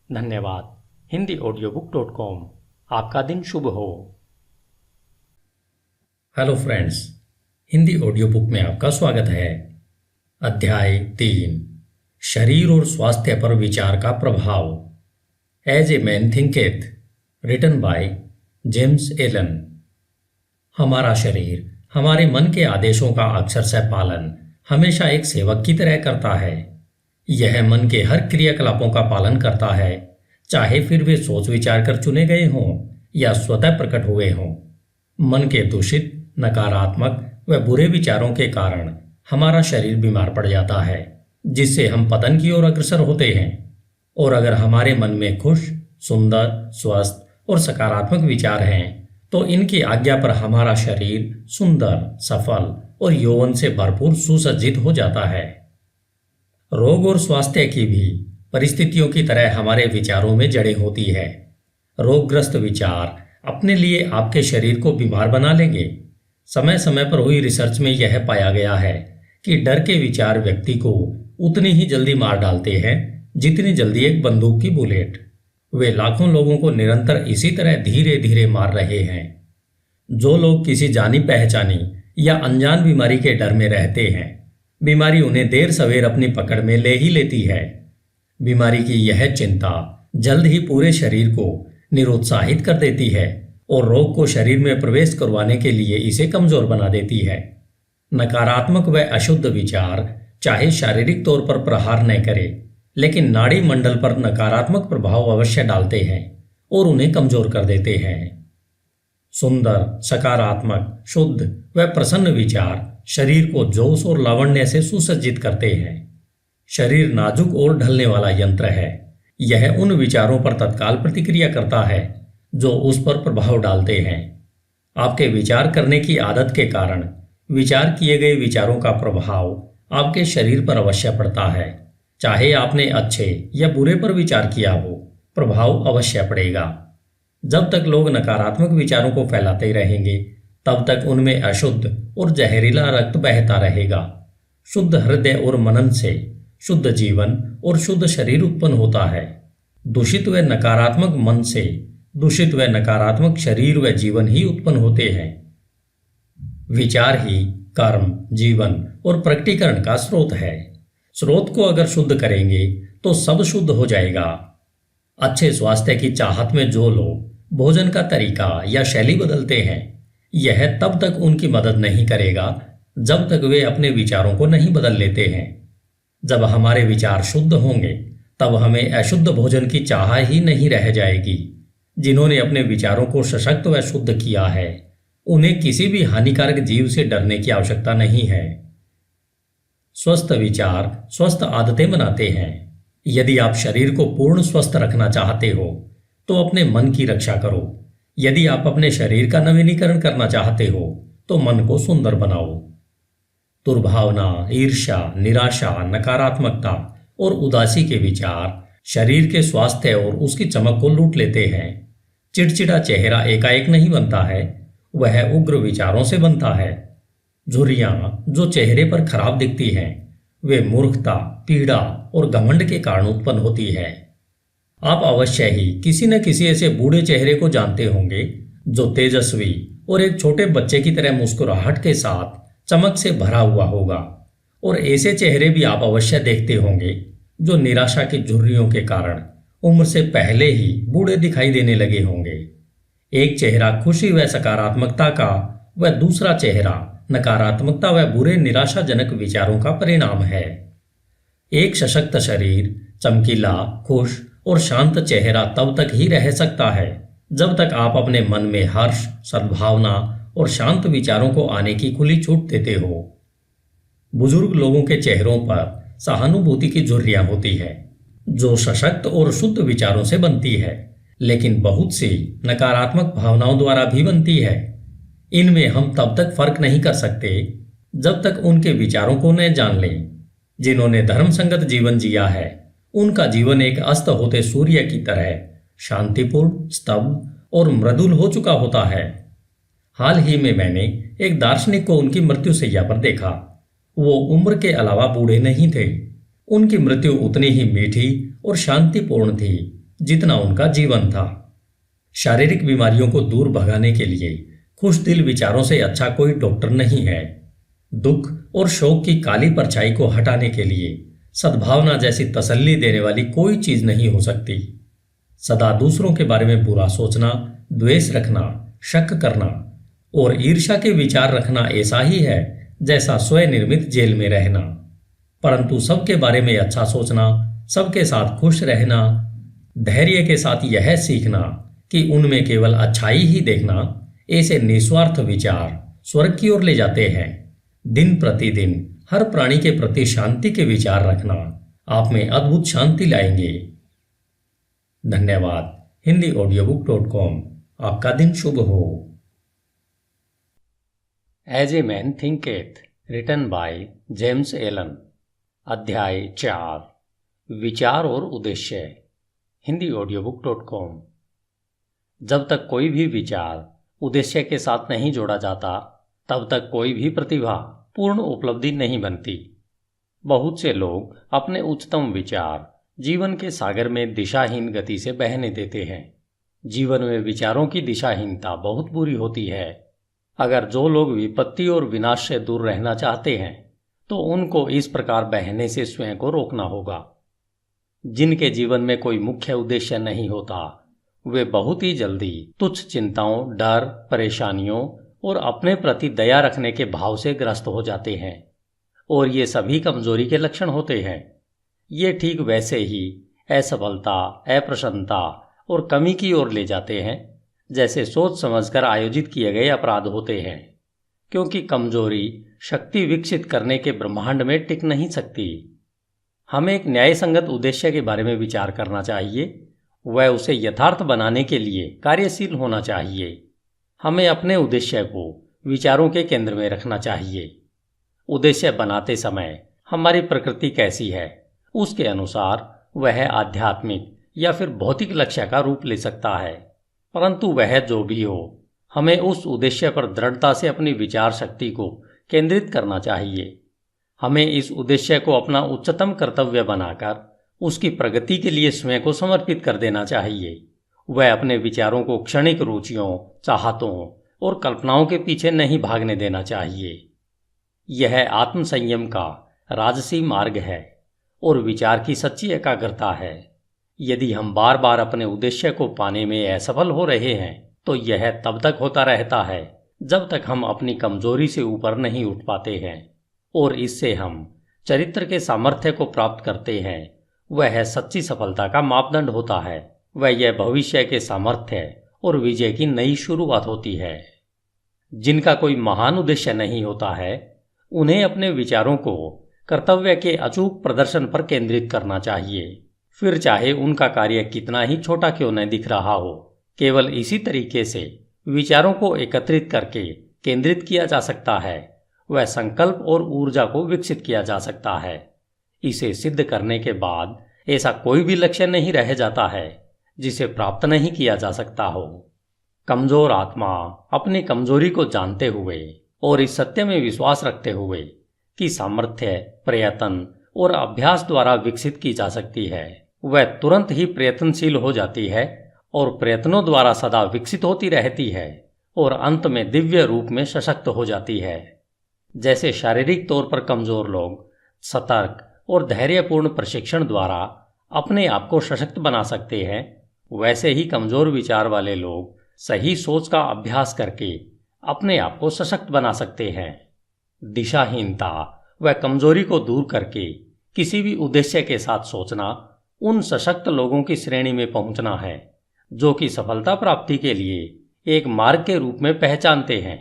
धन्यवाद। HindiAudiobook.com। आपका दिन शुभ हो। Hello friends, Hindi audio book में आपका स्वागत है। अध्याय 3, शरीर और स्वास्थ्य पर विचार का प्रभाव। As a man thinketh, written by James Allen. हमारा शरीर हमारे मन के आदेशों का अक्षरशः पालन हमेशा एक सेवक की तरह करता है। यह मन के हर क्रियाकलापों का पालन करता है, चाहे फिर वे सोच विचार कर चुने गए हों या स्वतः प्रकट हुए हों। मन के दूषित, नकारात्मक व बुरे विचारों के कारण हमारा शरीर बीमार पड़ जाता है, जिससे हम पतन की ओर अग्रसर होते हैं। और अगर हमारे मन में खुश, सुंदर, स्वस्थ और सकारात्मक विचार हैं तो इनकी आज्ञा पर हमारा शरीर सुंदर, सफल और यौवन से भरपूर सुसज्जित हो जाता है। रोग और स्वास्थ्य की भी परिस्थितियों की तरह हमारे विचारों में जड़ें होती है। रोगग्रस्त विचार अपने लिए आपके शरीर को बीमार बना लेंगे। समय समय पर हुई रिसर्च में यह पाया गया है कि डर के विचार व्यक्ति को उतनी ही जल्दी मार डालते हैं जितनी जल्दी एक बंदूक की बुलेट। वे लाखों लोगों को निरंतर इसी तरह धीरे धीरे मार रहे हैं। जो लोग किसी जानी पहचानी या अनजान बीमारी के डर में रहते हैं, बीमारी उन्हें देर सवेर अपनी पकड़ में ले ही लेती है। बीमारी की यह चिंता जल्द ही पूरे शरीर को निरुत्साहित कर देती है और रोग को शरीर में प्रवेश करवाने के लिए इसे कमजोर बना देती है। नकारात्मक व अशुद्ध विचार चाहे शारीरिक तौर पर प्रहार न करे, लेकिन नाड़ी मंडल पर नकारात्मक प्रभाव अवश्य डालते हैं और उन्हें कमजोर कर देते हैं। सुंदर, सकारात्मक, शुद्ध व प्रसन्न विचार शरीर को जोश और लावण्य से सुसज्जित करते हैं। शरीर नाजुक और ढलने वाला यंत्र है। यह उन विचारों पर तत्काल प्रतिक्रिया करता है जो उस पर प्रभाव डालते हैं। आपके विचार करने की आदत के कारण विचार किए गए विचारों का प्रभाव आपके शरीर पर अवश्य पड़ता है। चाहे आपने अच्छे या बुरे पर विचार किया हो, प्रभाव अवश्य पड़ेगा। जब तक लोग नकारात्मक विचारों को फैलाते रहेंगे, तब तक उनमें अशुद्ध और जहरीला रक्त बहता रहेगा। शुद्ध हृदय और मनन से शुद्ध जीवन और शुद्ध शरीर उत्पन्न होता है। दूषित व नकारात्मक मन से दूषित व नकारात्मक शरीर व जीवन ही उत्पन्न होते हैं। विचार ही कर्म, जीवन और प्रकटीकरण का स्रोत है। स्रोत को अगर शुद्ध करेंगे तो सब शुद्ध हो जाएगा। अच्छे स्वास्थ्य की चाहत में जो लोग भोजन का तरीका या शैली बदलते हैं, यह तब तक उनकी मदद नहीं करेगा जब तक वे अपने विचारों को नहीं बदल लेते हैं। जब हमारे विचार शुद्ध होंगे, तब हमें अशुद्ध भोजन की चाह ही नहीं रह जाएगी। जिन्होंने अपने विचारों को सशक्त व शुद्ध किया है, उन्हें किसी भी हानिकारक जीव से डरने की आवश्यकता नहीं है। स्वस्थ विचार स्वस्थ आदतें बनाते हैं। यदि आप शरीर को पूर्ण स्वस्थ रखना चाहते हो तो अपने मन की रक्षा करो। यदि आप अपने शरीर का नवीनीकरण करना चाहते हो तो मन को सुंदर बनाओ। दुर्भावना, ईर्ष्या, निराशा, नकारात्मकता और उदासी के विचार शरीर के स्वास्थ्य और उसकी चमक को लूट लेते हैं। चिड़चिड़ा चेहरा एकाएक नहीं बनता है, वह उग्र विचारों से बनता है। झुर्रियां जो चेहरे पर खराब दिखती हैं, वे मूर्खता, पीड़ा और घमंड के कारण उत्पन्न होती है। आप अवश्य ही किसी न किसी ऐसे बूढ़े चेहरे को जानते होंगे जो तेजस्वी और एक छोटे बच्चे की तरह मुस्कुराहट के साथ चमक से भरा हुआ होगा। और ऐसे चेहरे भी आप अवश्य देखते होंगे जो निराशा की झुर्रियों के कारण उम्र से पहले ही बूढ़े दिखाई देने लगे होंगे। एक चेहरा खुशी व सकारात्मकता का व दूसरा चेहरा नकारात्मकता व बुरे निराशाजनक विचारों का परिणाम है। एक सशक्त शरीर, चमकीला, खुश और शांत चेहरा तब तक ही रह सकता है जब तक आप अपने मन में हर्ष, सद्भावना और शांत विचारों को आने की खुली छूट देते हो। बुजुर्ग लोगों के चेहरों पर सहानुभूति की झुर्रियां होती है जो सशक्त और शुद्ध विचारों से बनती है, लेकिन बहुत सी नकारात्मक भावनाओं द्वारा भी बनती है। इनमें हम तब तक फर्क नहीं कर सकते जब तक उनके विचारों को न जान लें। जिन्होंने धर्मसंगत जीवन जिया है उनका जीवन एक अस्त होते सूर्य की तरह शांतिपूर्ण, स्तब्ध और मृदुल हो चुका होता है। हाल ही में मैंने एक दार्शनिक को उनकी मृत्युशैया पर देखा। वो उम्र के अलावा बूढ़े नहीं थे। उनकी मृत्यु उतनी ही मीठी और शांतिपूर्ण थी जितना उनका जीवन था। शारीरिक बीमारियों को दूर भगाने के लिए खुश दिल विचारों से अच्छा कोई डॉक्टर नहीं है। दुख और शोक की काली परछाई को हटाने के लिए सद्भावना जैसी तसल्ली देने वाली कोई चीज नहीं हो सकती। सदा दूसरों के बारे में बुरा सोचना, द्वेष रखना, शक करना और ईर्ष्या के विचार रखना ऐसा ही है जैसा स्वनिर्मित जेल में रहना। परंतु सबके बारे में अच्छा सोचना, सबके साथ खुश रहना, धैर्य के साथ यह सीखना कि उनमें केवल अच्छाई ही देखना, ऐसे निस्वार्थ विचार स्वर्ग की ओर ले जाते हैं। दिन प्रतिदिन हर प्राणी के प्रति शांति के विचार रखना आप में अद्भुत शांति लाएंगे। धन्यवाद। HindiAudiobook.com। आपका दिन शुभ हो। As a man thinketh, written by James Allen. अध्याय 4, विचार और उद्देश्य। HindiAudiobook.com। जब तक कोई भी विचार उद्देश्य के साथ नहीं जोड़ा जाता तब तक कोई भी प्रतिभा पूर्ण उपलब्धि नहीं बनती। बहुत से लोग अपने उच्चतम विचार जीवन के सागर में दिशाहीन गति से बहने देते हैं। जीवन में विचारों की दिशाहीनता बहुत बुरी होती है। अगर जो लोग विपत्ति और विनाश से दूर रहना चाहते हैं तो उनको इस प्रकार बहने से स्वयं को रोकना होगा। जिनके जीवन में कोई मुख्य उद्देश्य नहीं होता वे बहुत ही जल्दी तुच्छ चिंताओं, डर, परेशानियों और अपने प्रति दया रखने के भाव से ग्रस्त हो जाते हैं और ये सभी कमजोरी के लक्षण होते हैं। ये ठीक वैसे ही असफलता, अप्रसन्नता और कमी की ओर ले जाते हैं जैसे सोच समझकर आयोजित किए गए अपराध होते हैं, क्योंकि कमजोरी शक्ति विकसित करने के ब्रह्मांड में टिक नहीं सकती। हमें एक न्यायसंगत उद्देश्य के बारे में विचार करना चाहिए। वह उसे यथार्थ बनाने के लिए कार्यशील होना चाहिए। हमें अपने उद्देश्य को विचारों के केंद्र में रखना चाहिए। उद्देश्य बनाते समय हमारी प्रकृति कैसी है उसके अनुसार वह आध्यात्मिक या फिर भौतिक लक्ष्य का रूप ले सकता है। परंतु वह जो भी हो, हमें उस उद्देश्य पर दृढ़ता से अपनी विचार शक्ति को केंद्रित करना चाहिए। हमें इस उद्देश्य को अपना उच्चतम कर्तव्य बनाकर उसकी प्रगति के लिए स्वयं को समर्पित कर देना चाहिए। वह अपने विचारों को क्षणिक रुचियों, चाहतों और कल्पनाओं के पीछे नहीं भागने देना चाहिए। यह आत्मसंयम का राजसी मार्ग है और विचार की सच्ची एकाग्रता है। यदि हम बार बार अपने उद्देश्य को पाने में असफल हो रहे हैं तो यह तब तक होता रहता है जब तक हम अपनी कमजोरी से ऊपर नहीं उठ पाते हैं और इससे हम चरित्र के सामर्थ्य को प्राप्त करते हैं। वह सच्ची सफलता का मापदंड होता है। वह यह भविष्य के सामर्थ्य और विजय की नई शुरुआत होती है। जिनका कोई महान उद्देश्य नहीं होता है उन्हें अपने विचारों को कर्तव्य के अचूक प्रदर्शन पर केंद्रित करना चाहिए, फिर चाहे उनका कार्य कितना ही छोटा क्यों न दिख रहा हो। केवल इसी तरीके से विचारों को एकत्रित करके केंद्रित किया जा सकता है। वह संकल्प और ऊर्जा को विकसित किया जा सकता है। इसे सिद्ध करने के बाद ऐसा कोई भी लक्ष्य नहीं रह जाता है जिसे प्राप्त नहीं किया जा सकता हो। कमजोर आत्मा अपनी कमजोरी को जानते हुए और इस सत्य में विश्वास रखते हुए कि सामर्थ्य प्रयत्न और अभ्यास द्वारा विकसित की जा सकती है, वह तुरंत ही प्रयत्नशील हो जाती है और प्रयत्नों द्वारा सदा विकसित होती रहती है और अंत में दिव्य रूप में सशक्त हो जाती है। जैसे शारीरिक तौर पर कमजोर लोग सतर्क और धैर्यपूर्ण प्रशिक्षण द्वारा अपने आप को सशक्त बना सकते हैं, वैसे ही कमजोर विचार वाले लोग सही सोच का अभ्यास करके अपने आप को सशक्त बना सकते हैं। दिशाहीनता व कमजोरी को दूर करके किसी भी उद्देश्य के साथ सोचना उन सशक्त लोगों की श्रेणी में पहुंचना है जो कि सफलता प्राप्ति के लिए एक मार्ग के रूप में पहचानते हैं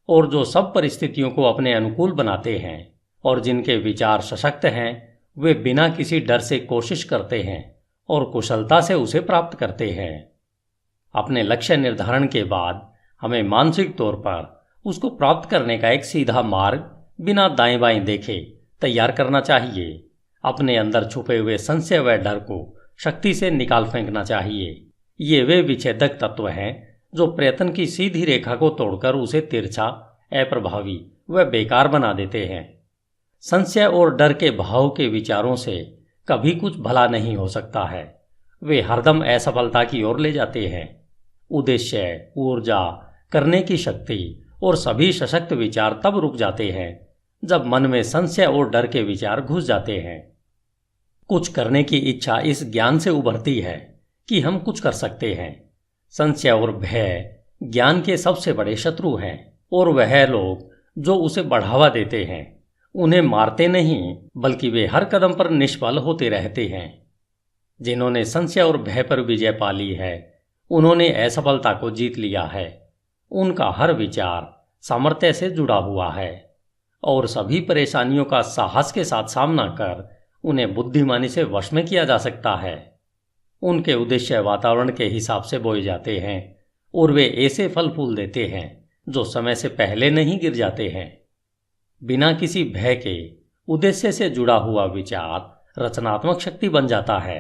और जो सब परिस्थितियों को अपने अनुकूल बनाते हैं और जिनके विचार सशक्त हैं, वे बिना किसी डर से कोशिश करते हैं और कुशलता से उसे प्राप्त करते हैं। अपने लक्ष्य निर्धारण के बाद हमें मानसिक तौर पर उसको प्राप्त करने का एक सीधा मार्ग बिना दाएं बाएं देखे तैयार करना चाहिए। अपने अंदर छुपे हुए संशय व डर को शक्ति से निकाल फेंकना चाहिए। ये वे विच्छेदक तत्व हैं जो प्रयत्न की सीधी रेखा को तोड़कर उसे तिरछा, अप्रभावी व बेकार बना देते हैं। संशय और डर के भाव के विचारों से कभी कुछ भला नहीं हो सकता है। वे हरदम असफलता की ओर ले जाते हैं। उद्देश्य, ऊर्जा, करने की शक्ति और सभी सशक्त विचार तब रुक जाते हैं जब मन में संशय और डर के विचार घुस जाते हैं। कुछ करने की इच्छा इस ज्ञान से उभरती है कि हम कुछ कर सकते हैं। संशय और भय ज्ञान के सबसे बड़े शत्रु हैं और वह लोग जो उसे बढ़ावा देते हैं उन्हें मारते नहीं, बल्कि वे हर कदम पर निष्फल होते रहते हैं। जिन्होंने संशय और भय पर विजय पा ली है उन्होंने असफलता को जीत लिया है। उनका हर विचार सामर्थ्य से जुड़ा हुआ है और सभी परेशानियों का साहस के साथ सामना कर उन्हें बुद्धिमानी से वश में किया जा सकता है। उनके उद्देश्य वातावरण के हिसाब से बोए जाते हैं और वे ऐसे फल फूल देते हैं जो समय से पहले नहीं गिर जाते हैं। बिना किसी भय के उद्देश्य से जुड़ा हुआ विचार रचनात्मक शक्ति बन जाता है।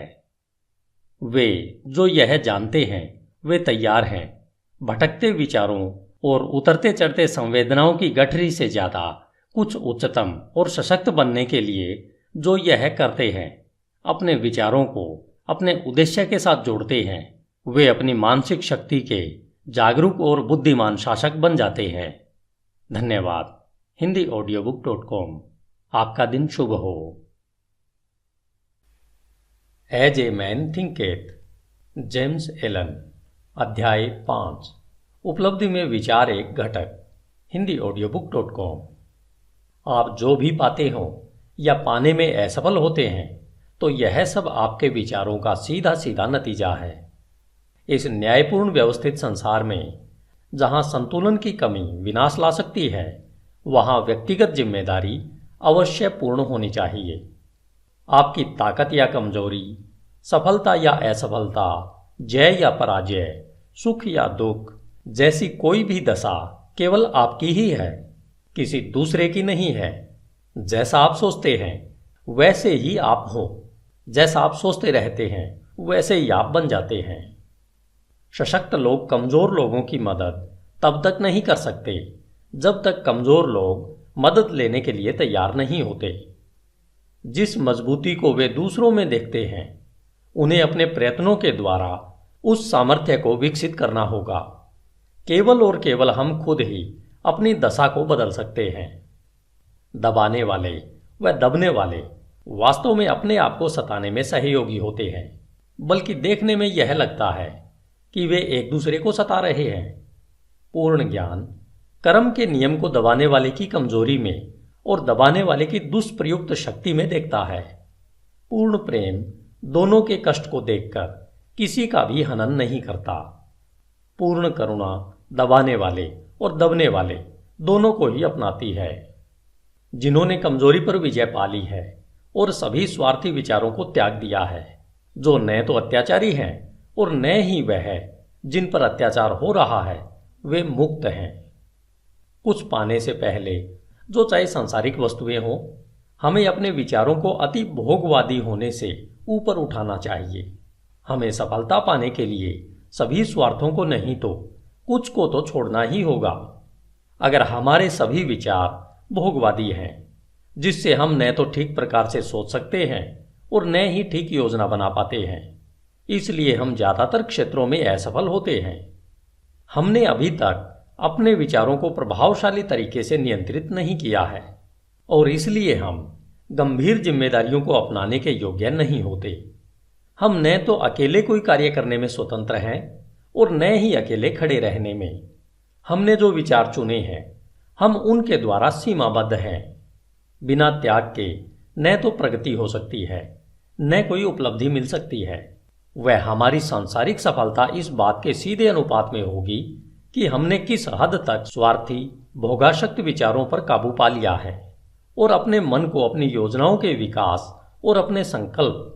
वे जो यह जानते हैं वे तैयार हैं भटकते विचारों और उतरते चढ़ते संवेदनाओं की गठरी से ज़्यादा कुछ उच्चतम और सशक्त बनने के लिए जो यह करते हैं। अपने विचारों को अपने उद्देश्य के साथ जोड़ते हैं। वे अपनी मानसिक शक्ति के जागरूक और बुद्धिमान शासक बन जाते हैं। धन्यवाद। HindiAudiobook.com। आपका दिन शुभ हो। As a man thinketh, James Allen. अध्याय 5। उपलब्धि में विचार एक घटक। HindiAudiobook.com। आप जो भी पाते हो या पाने में असफल होते हैं तो यह सब आपके विचारों का सीधा सीधा नतीजा है। इस न्यायपूर्ण व्यवस्थित संसार में जहां संतुलन की कमी विनाश ला सकती है वहां व्यक्तिगत जिम्मेदारी अवश्य पूर्ण होनी चाहिए। आपकी ताकत या कमजोरी, सफलता या असफलता, जय या पराजय, सुख या दुख जैसी कोई भी दशा केवल आपकी ही है, किसी दूसरे की नहीं है। जैसा आप सोचते हैं वैसे ही आप हो। जैसा आप सोचते रहते हैं वैसे ही आप बन जाते हैं। सशक्त लोग कमजोर लोगों की मदद तब तक नहीं कर सकते जब तक कमजोर लोग मदद लेने के लिए तैयार नहीं होते। जिस मजबूती को वे दूसरों में देखते हैं उन्हें अपने प्रयत्नों के द्वारा उस सामर्थ्य को विकसित करना होगा। केवल और केवल हम खुद ही अपनी दशा को बदल सकते हैं। दबाने वाले व दबने वाले वास्तव में अपने आप को सताने में सहयोगी होते हैं, बल्कि देखने में यह लगता है कि वे एक दूसरे को सता रहे हैं। पूर्ण ज्ञान कर्म के नियम को दबाने वाले की कमजोरी में और दबाने वाले की दुष्प्रयुक्त शक्ति में देखता है। पूर्ण प्रेम दोनों के कष्ट को देखकर किसी का भी हनन नहीं करता। पूर्ण करुणा दबाने वाले और दबने वाले दोनों को ही अपनाती है। जिन्होंने कमजोरी पर विजय पा ली है और सभी स्वार्थी विचारों को त्याग दिया है, जो न तो अत्याचारी हैं और न ही वह जिन पर अत्याचार हो रहा है, वे मुक्त हैं। कुछ पाने से पहले, जो चाहे सांसारिक वस्तुएं हों, हमें अपने विचारों को अति भोगवादी होने से ऊपर उठाना चाहिए। हमें सफलता पाने के लिए सभी स्वार्थों को नहीं तो कुछ को तो छोड़ना ही होगा। अगर हमारे सभी विचार भोगवादी हैं, जिससे हम न तो ठीक प्रकार से सोच सकते हैं और न ही ठीक योजना बना पाते हैं, इसलिए हम ज्यादातर क्षेत्रों में असफल होते हैं। हमने अभी तक अपने विचारों को प्रभावशाली तरीके से नियंत्रित नहीं किया है और इसलिए हम गंभीर जिम्मेदारियों को अपनाने के योग्य नहीं होते। हम न तो अकेले कोई कार्य करने में स्वतंत्र हैं और न ही अकेले खड़े रहने में। हमने जो विचार चुने हैं हम उनके द्वारा सीमाबद्ध हैं। बिना त्याग के न तो प्रगति हो सकती है न कोई उपलब्धि मिल सकती है। वह हमारी सांसारिक सफलता इस बात के सीधे अनुपात में होगी कि हमने किस हद तक स्वार्थी भोगाशक्त विचारों पर काबू पा लिया है और अपने मन को अपनी योजनाओं के विकास और अपने संकल्प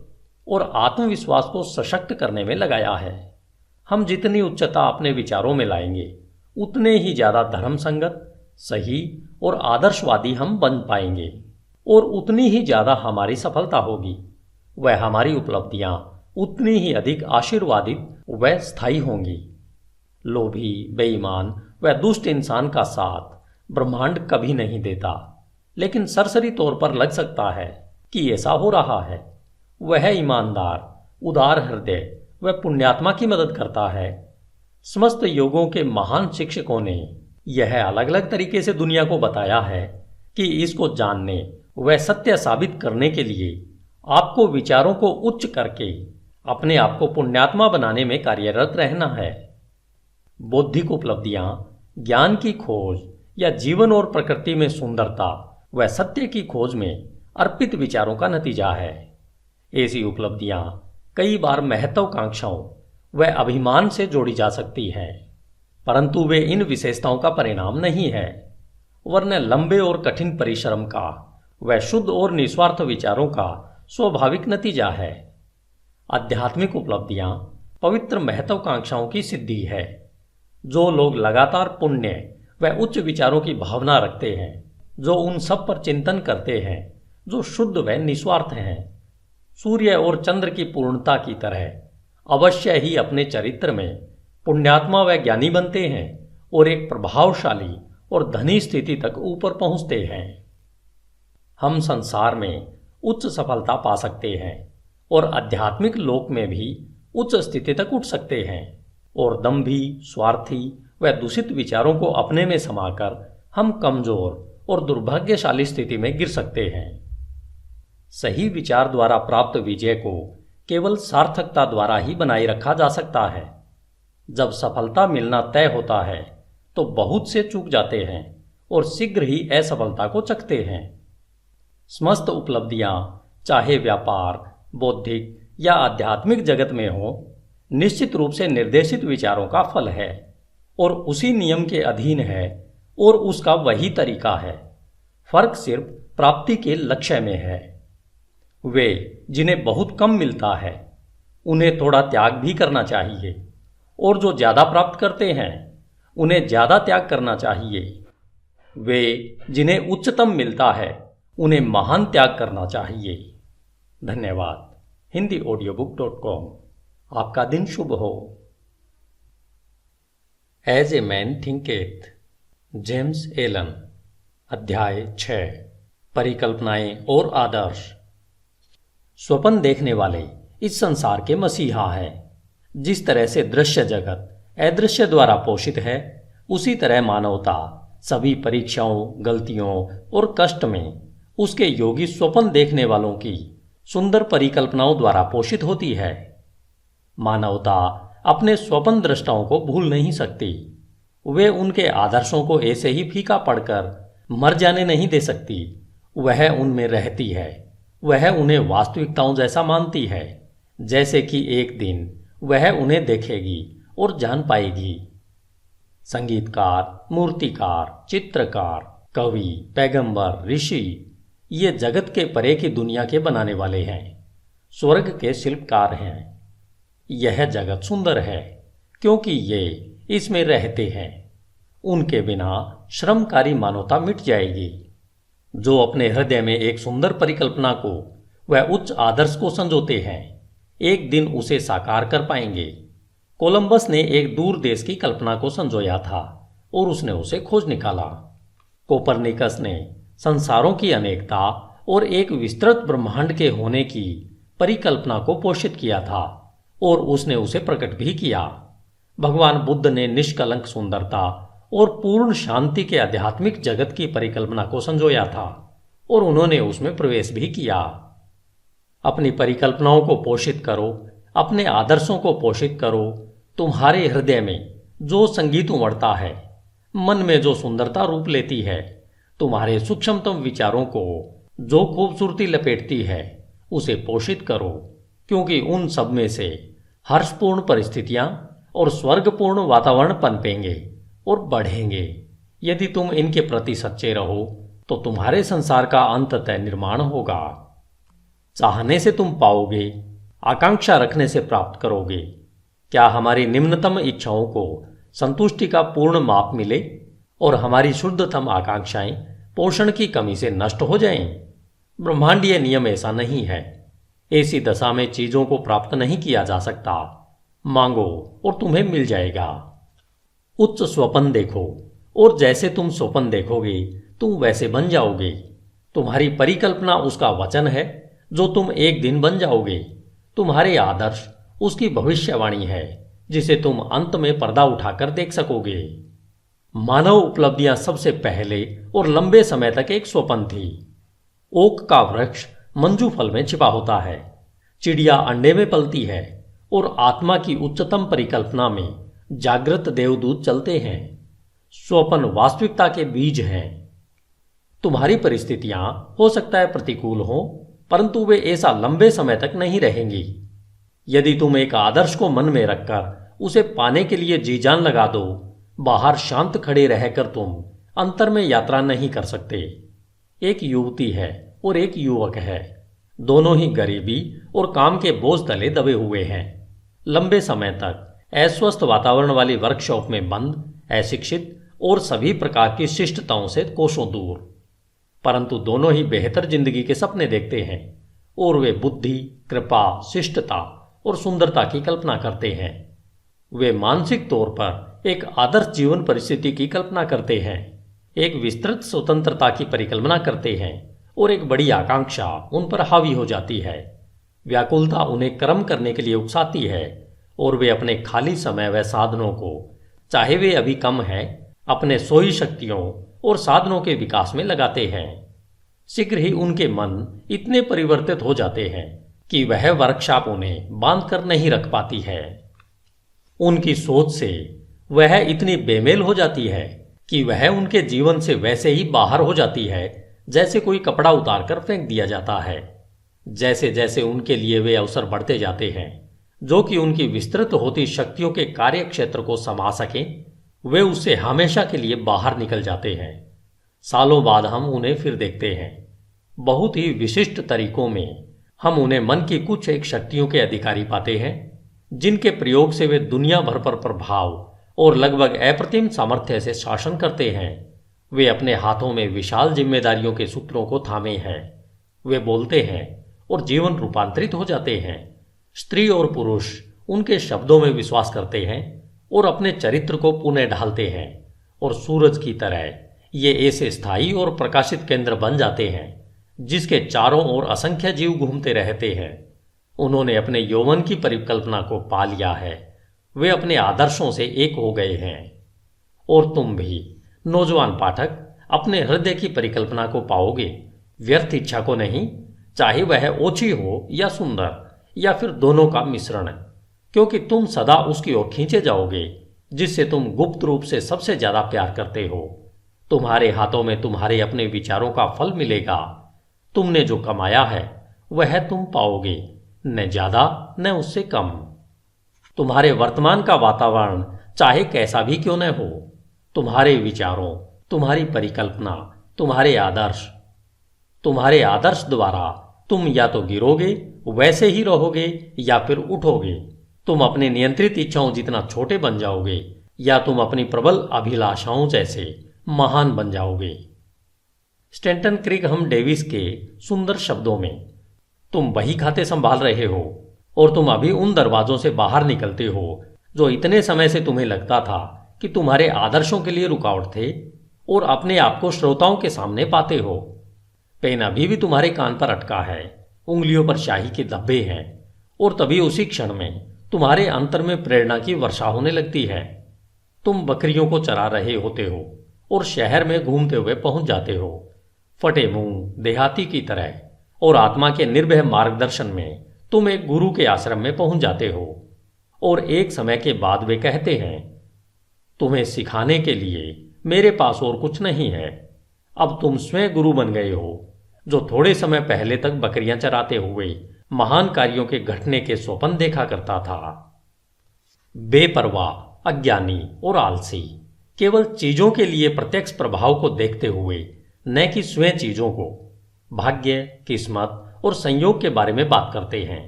और आत्मविश्वास को सशक्त करने में लगाया है। हम जितनी उच्चता अपने विचारों में लाएंगे उतने ही ज्यादा धर्म संगत, सही और आदर्शवादी हम बन पाएंगे और उतनी ही ज़्यादा हमारी सफलता होगी। वह हमारी उपलब्धियां उतनी ही अधिक आशीर्वादित व स्थायी होंगी। लोभी, बेईमान व दुष्ट इंसान का साथ ब्रह्मांड कभी नहीं देता, लेकिन सरसरी तौर पर लग सकता है कि ऐसा हो रहा है। वह ईमानदार, उदार हृदय व पुण्यात्मा की मदद करता है। समस्त योगों के महान शिक्षकों ने यह अलग अलग तरीके से दुनिया को बताया है कि इसको जानने व सत्य साबित करने के लिए आपको विचारों को उच्च करके अपने आप को पुण्यात्मा बनाने में कार्यरत रहना है। बौद्धिक उपलब्धियां ज्ञान की खोज या जीवन और प्रकृति में सुंदरता व सत्य की खोज में अर्पित विचारों का नतीजा है। ऐसी उपलब्धियां कई बार महत्वाकांक्षाओं व अभिमान से जोड़ी जा सकती हैं, परंतु वे इन विशेषताओं का परिणाम नहीं है, वरन लंबे और कठिन परिश्रम का व शुद्ध और निस्वार्थ विचारों का स्वाभाविक नतीजा है। आध्यात्मिक उपलब्धियां पवित्र महत्वाकांक्षाओं की सिद्धि है। जो लोग लगातार पुण्य व उच्च विचारों की भावना रखते हैं, जो उन सब पर चिंतन करते हैं जो शुद्ध व निस्वार्थ हैं, सूर्य और चंद्र की पूर्णता की तरह अवश्य ही अपने चरित्र में पुण्यात्मा व ज्ञानी बनते हैं और एक प्रभावशाली और धनी स्थिति तक ऊपर पहुंचते हैं। हम संसार में उच्च सफलता पा सकते हैं और आध्यात्मिक लोक में भी उच्च स्थिति तक उठ सकते हैं, और दंभी, स्वार्थी व दूषित विचारों को अपने में समाकर हम कमजोर और दुर्भाग्यशाली स्थिति में गिर सकते हैं। सही विचार द्वारा प्राप्त विजय को केवल सार्थकता द्वारा ही बनाए रखा जा सकता है। जब सफलता मिलना तय होता है तो बहुत से चूक जाते हैं और शीघ्र ही असफलता को चखते हैं। समस्त उपलब्धियां चाहे व्यापार, बौद्धिक या आध्यात्मिक जगत में हो, निश्चित रूप से निर्देशित विचारों का फल है और उसी नियम के अधीन है और उसका वही तरीका है। फर्क सिर्फ प्राप्ति के लक्ष्य में है। वे जिन्हें बहुत कम मिलता है उन्हें थोड़ा त्याग भी करना चाहिए, और जो ज्यादा प्राप्त करते हैं उन्हें ज्यादा त्याग करना चाहिए। वे जिन्हें उच्चतम मिलता है उन्हें महान त्याग करना चाहिए। धन्यवाद। HindiAudiobook.com। आपका दिन शुभ हो। As a man thinketh, James Allen. अध्याय 6। परिकल्पनाएं और आदर्श। स्वप्न देखने वाले इस संसार के मसीहा हैं। जिस तरह से दृश्य जगत अदृश्य द्वारा पोषित है, उसी तरह मानवता सभी परीक्षाओं, गलतियों और कष्ट में उसके योगी स्वप्न देखने वालों की सुंदर परिकल्पनाओं द्वारा पोषित होती है। मानवता अपने स्वप्न दृष्टाओं को भूल नहीं सकती। वे उनके आदर्शों को ऐसे ही फीका पड़कर मर जाने नहीं दे सकती। वह उनमें रहती है। वह उन्हें वास्तविकताओं जैसा मानती है, जैसे कि एक दिन वह उन्हें देखेगी और जान पाएगी। संगीतकार, मूर्तिकार, चित्रकार, कवि, पैगंबर, ऋषि ये जगत के परे की दुनिया के बनाने वाले हैं, स्वर्ग के शिल्पकार हैं। यह जगत सुंदर है क्योंकि ये इसमें रहते हैं। उनके बिना श्रमकारी मानवता मिट जाएगी। जो अपने हृदय में एक सुंदर परिकल्पना को व उच्च आदर्श को संजोते हैं, एक दिन उसे साकार कर पाएंगे। कोलंबस ने एक दूर देश की कल्पना को संजोया था और उसने उसे खोज निकाला। कोपरनिकस ने संसारों की अनेकता और एक विस्तृत ब्रह्मांड के होने की परिकल्पना को पोषित किया था और उसने उसे प्रकट भी किया। भगवान बुद्ध ने निष्कलंक सुंदरता और पूर्ण शांति के आध्यात्मिक जगत की परिकल्पना को संजोया था और उन्होंने उसमें प्रवेश भी किया। अपनी परिकल्पनाओं को पोषित करो, अपने आदर्शों को पोषित करो। तुम्हारे हृदय में जो संगीत उमड़ता है, मन में जो सुंदरता रूप लेती है, तुम्हारे सूक्ष्मतम विचारों को जो खूबसूरती लपेटती है, उसे पोषित करो, क्योंकि उन सब में से हर्षपूर्ण परिस्थितियां और स्वर्गपूर्ण वातावरण पनपेंगे और बढ़ेंगे। यदि तुम इनके प्रति सच्चे रहो तो तुम्हारे संसार का अंततः निर्माण होगा। चाहने से तुम पाओगे, आकांक्षा रखने से प्राप्त करोगे। क्या हमारी निम्नतम इच्छाओं को संतुष्टि का पूर्ण माप मिले और हमारी शुद्धतम आकांक्षाएं पोषण की कमी से नष्ट हो जाएं। ब्रह्मांडीय नियम ऐसा नहीं है। ऐसी दशा में चीजों को प्राप्त नहीं किया जा सकता। मांगो और तुम्हें मिल जाएगा। उच्च स्वप्न देखो और जैसे तुम स्वप्न देखोगे तुम वैसे बन जाओगे। तुम्हारी परिकल्पना उसका वचन है जो तुम एक दिन बन जाओगे। तुम्हारे आदर्श उसकी भविष्यवाणी है जिसे तुम अंत में पर्दा उठाकर देख सकोगे। मानव उपलब्धियां सबसे पहले और लंबे समय तक एक स्वप्न थी। ओक का वृक्ष मंजू फल में छिपा होता है, चिड़िया अंडे में पलती है और आत्मा की उच्चतम परिकल्पना में जागृत देवदूत चलते हैं। स्वप्न वास्तविकता के बीज हैं। तुम्हारी परिस्थितियां हो सकता है प्रतिकूल हों, परंतु वे ऐसा लंबे समय तक नहीं रहेंगी। यदि तुम एक आदर्श को मन में रखकर उसे पाने के लिए जी जान लगा दो, बाहर शांत खड़े रहकर तुम अंतर में यात्रा नहीं कर सकते। एक युवती है और एक युवक है। दोनों ही गरीबी और काम के बोझ तले दबे हुए हैं। लंबे समय तक अस्वस्थ वातावरण वाली वर्कशॉप में बंद, अशिक्षित और सभी प्रकार की शिष्टताओं से कोसों दूर। परंतु दोनों ही बेहतर जिंदगी के सपने देखते हैं और वे बुद्धि, कृपा, शिष्टता और सुंदरता की कल्पना करते हैं। वे मानसिक तौर पर एक आदर्श जीवन परिस्थिति की कल्पना करते हैं, एक विस्तृत स्वतंत्रता की परिकल्पना करते हैं और एक बड़ी आकांक्षा उन पर हावी हो जाती है। व्याकुलता उन्हें कर्म करने के लिए उकसाती है और वे अपने खाली समय व साधनों को, चाहे वे अभी कम है, अपने सोई शक्तियों और साधनों के विकास में लगाते हैं। शीघ्र ही उनके मन इतने परिवर्तित हो जाते हैं कि वह वर्कशॉप उन्हें बांध कर नहीं रख पाती है। उनकी सोच से वह इतनी बेमेल हो जाती है कि वह उनके जीवन से वैसे ही बाहर हो जाती है जैसे कोई कपड़ा उतारकर फेंक दिया जाता है। जैसे जैसे उनके लिए वे अवसर बढ़ते जाते हैं जो कि उनकी विस्तृत होती शक्तियों के कार्य क्षेत्र को समा सकें, वे उससे हमेशा के लिए बाहर निकल जाते हैं। सालों बाद हम उन्हें फिर देखते हैं। बहुत ही विशिष्ट तरीकों में हम उन्हें मन की कुछ एक शक्तियों के अधिकारी पाते हैं जिनके प्रयोग से वे दुनिया भर पर प्रभाव और लगभग अप्रतिम सामर्थ्य से शासन करते हैं। वे अपने हाथों में विशाल जिम्मेदारियों के सूत्रों को थामे हैं। वे बोलते हैं और जीवन रूपांतरित हो जाते हैं। स्त्री और पुरुष उनके शब्दों में विश्वास करते हैं और अपने चरित्र को पुनः ढालते हैं और सूरज की तरह ये ऐसे स्थायी और प्रकाशित केंद्र बन जाते हैं जिसके चारों ओर असंख्य जीव घूमते रहते हैं। उन्होंने अपने यौवन की परिकल्पना को पा लिया है। वे अपने आदर्शों से एक हो गए हैं। और तुम भी नौजवान पाठक अपने हृदय की परिकल्पना को पाओगे, व्यर्थ इच्छा को नहीं, चाहे वह ओछी हो या सुंदर या फिर दोनों का मिश्रण, क्योंकि तुम सदा उसकी ओर खींचे जाओगे जिससे तुम गुप्त रूप से सबसे ज्यादा प्यार करते हो। तुम्हारे हाथों में तुम्हारे अपने विचारों का फल मिलेगा। तुमने जो कमाया है वह तुम पाओगे, न ज्यादा न उससे कम। तुम्हारे वर्तमान का वातावरण चाहे कैसा भी क्यों न हो, तुम्हारे विचारों, तुम्हारी परिकल्पना, तुम्हारे आदर्श द्वारा तुम या तो गिरोगे, वैसे ही रहोगे, या फिर उठोगे। तुम अपने नियंत्रित इच्छाओं जितना छोटे बन जाओगे या तुम अपनी प्रबल अभिलाषाओं जैसे महान बन जाओगे। स्टैंटन क्रिगहम डेविस के सुंदर शब्दों में, तुम बही खाते संभाल रहे हो और तुम अभी उन दरवाजों से बाहर निकलते हो जो इतने समय से तुम्हें लगता था कि तुम्हारे आदर्शों के लिए रुकावट थे, और अपने आप को श्रोताओं के सामने पाते हो। पेन अभी भी तुम्हारे कान पर अटका है, उंगलियों पर शाही के धब्बे हैं, और तभी उसी क्षण में तुम्हारे अंतर में प्रेरणा की वर्षा होने लगती है। तुम बकरियों को चरा रहे होते हो और शहर में घूमते हुए पहुंच जाते हो, फटे मुंह देहाती की तरह, और आत्मा के निर्भय मार्गदर्शन में तुम एक गुरु के आश्रम में पहुंच जाते हो। और एक समय के बाद वे कहते हैं, तुम्हें सिखाने के लिए मेरे पास और कुछ नहीं है। अब तुम स्वयं गुरु बन गए हो, जो थोड़े समय पहले तक बकरियां चराते हुए महान कार्यों के घटने के स्वप्न देखा करता था। बेपरवाह, अज्ञानी और आलसी केवल चीजों के लिए प्रत्यक्ष प्रभाव को देखते हुए, न कि स्वयं चीजों को, भाग्य, किस्मत और संयोग के बारे में बात करते हैं।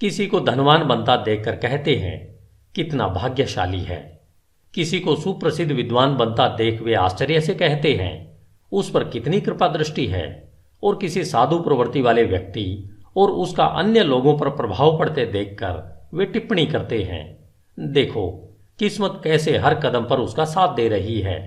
किसी को धनवान बनता देखकर कहते हैं, कितना भाग्यशाली है। किसी को सुप्रसिद्ध विद्वान बनता देख वे आश्चर्य से कहते हैं, उस पर कितनी कृपा दृष्टि है। और किसी साधु प्रवृत्ति वाले व्यक्ति और उसका अन्य लोगों पर प्रभाव पड़ते देखकर वे टिप्पणी करते हैं, देखो किस्मत कैसे हर कदम पर उसका साथ दे रही है।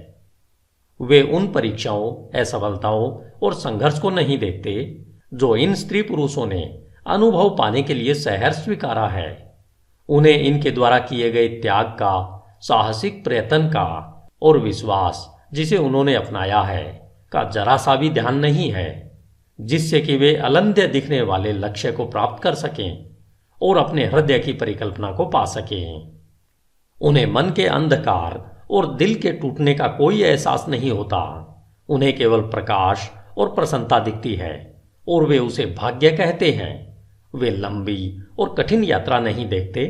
वे उन परीक्षाओं, असफलताओं और संघर्ष को नहीं देखते जो इन स्त्री पुरुषों ने अनुभव पाने के लिए सहर्ष स्वीकारा है। उन्हें इनके द्वारा किए गए त्याग का, साहसिक प्रयत्न का और विश्वास जिसे उन्होंने अपनाया है का जरा सा भी ध्यान नहीं है, जिससे कि वे अलंध्य दिखने वाले लक्ष्य को प्राप्त कर सकें और अपने हृदय की परिकल्पना को पा सकें। उन्हें मन के अंधकार और दिल के टूटने का कोई एहसास नहीं होता। उन्हें केवल प्रकाश और प्रसन्नता दिखती है और वे उसे भाग्य कहते हैं। वे लंबी और कठिन यात्रा नहीं देखते,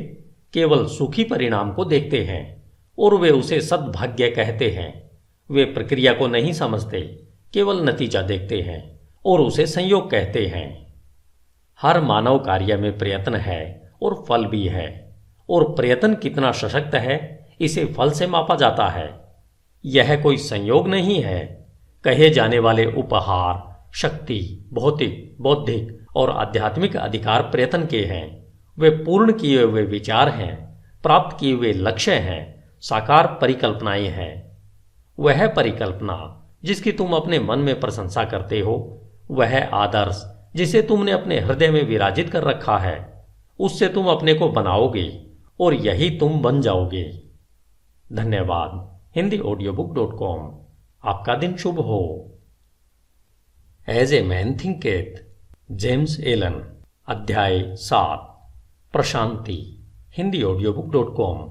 केवल सुखी परिणाम को देखते हैं और वे उसे सद्भाग्य कहते हैं। वे प्रक्रिया को नहीं समझते, केवल नतीजा देखते हैं और उसे संयोग कहते हैं। हर मानव कार्य में प्रयत्न है और फल भी है, और प्रयत्न कितना सशक्त है इसे फल से मापा जाता है। यह कोई संयोग नहीं है। कहे जाने वाले उपहार, शक्ति, भौतिक, बौद्धिक और आध्यात्मिक अधिकार प्रयत्न के हैं। वे पूर्ण किए हुए विचार हैं, प्राप्त किए हुए लक्ष्य हैं, साकार परिकल्पनाएं हैं। वह परिकल्पना जिसकी तुम अपने मन में प्रशंसा करते हो, वह आदर्श जिसे तुमने अपने हृदय में विराजित कर रखा है, उससे तुम अपने को बनाओगे और यही तुम बन जाओगे। धन्यवाद। HindiAudiobook.com। आपका दिन शुभ हो। As a man thinketh, James Allen. अध्याय 7, प्रशांति। HindiAudiobook.com।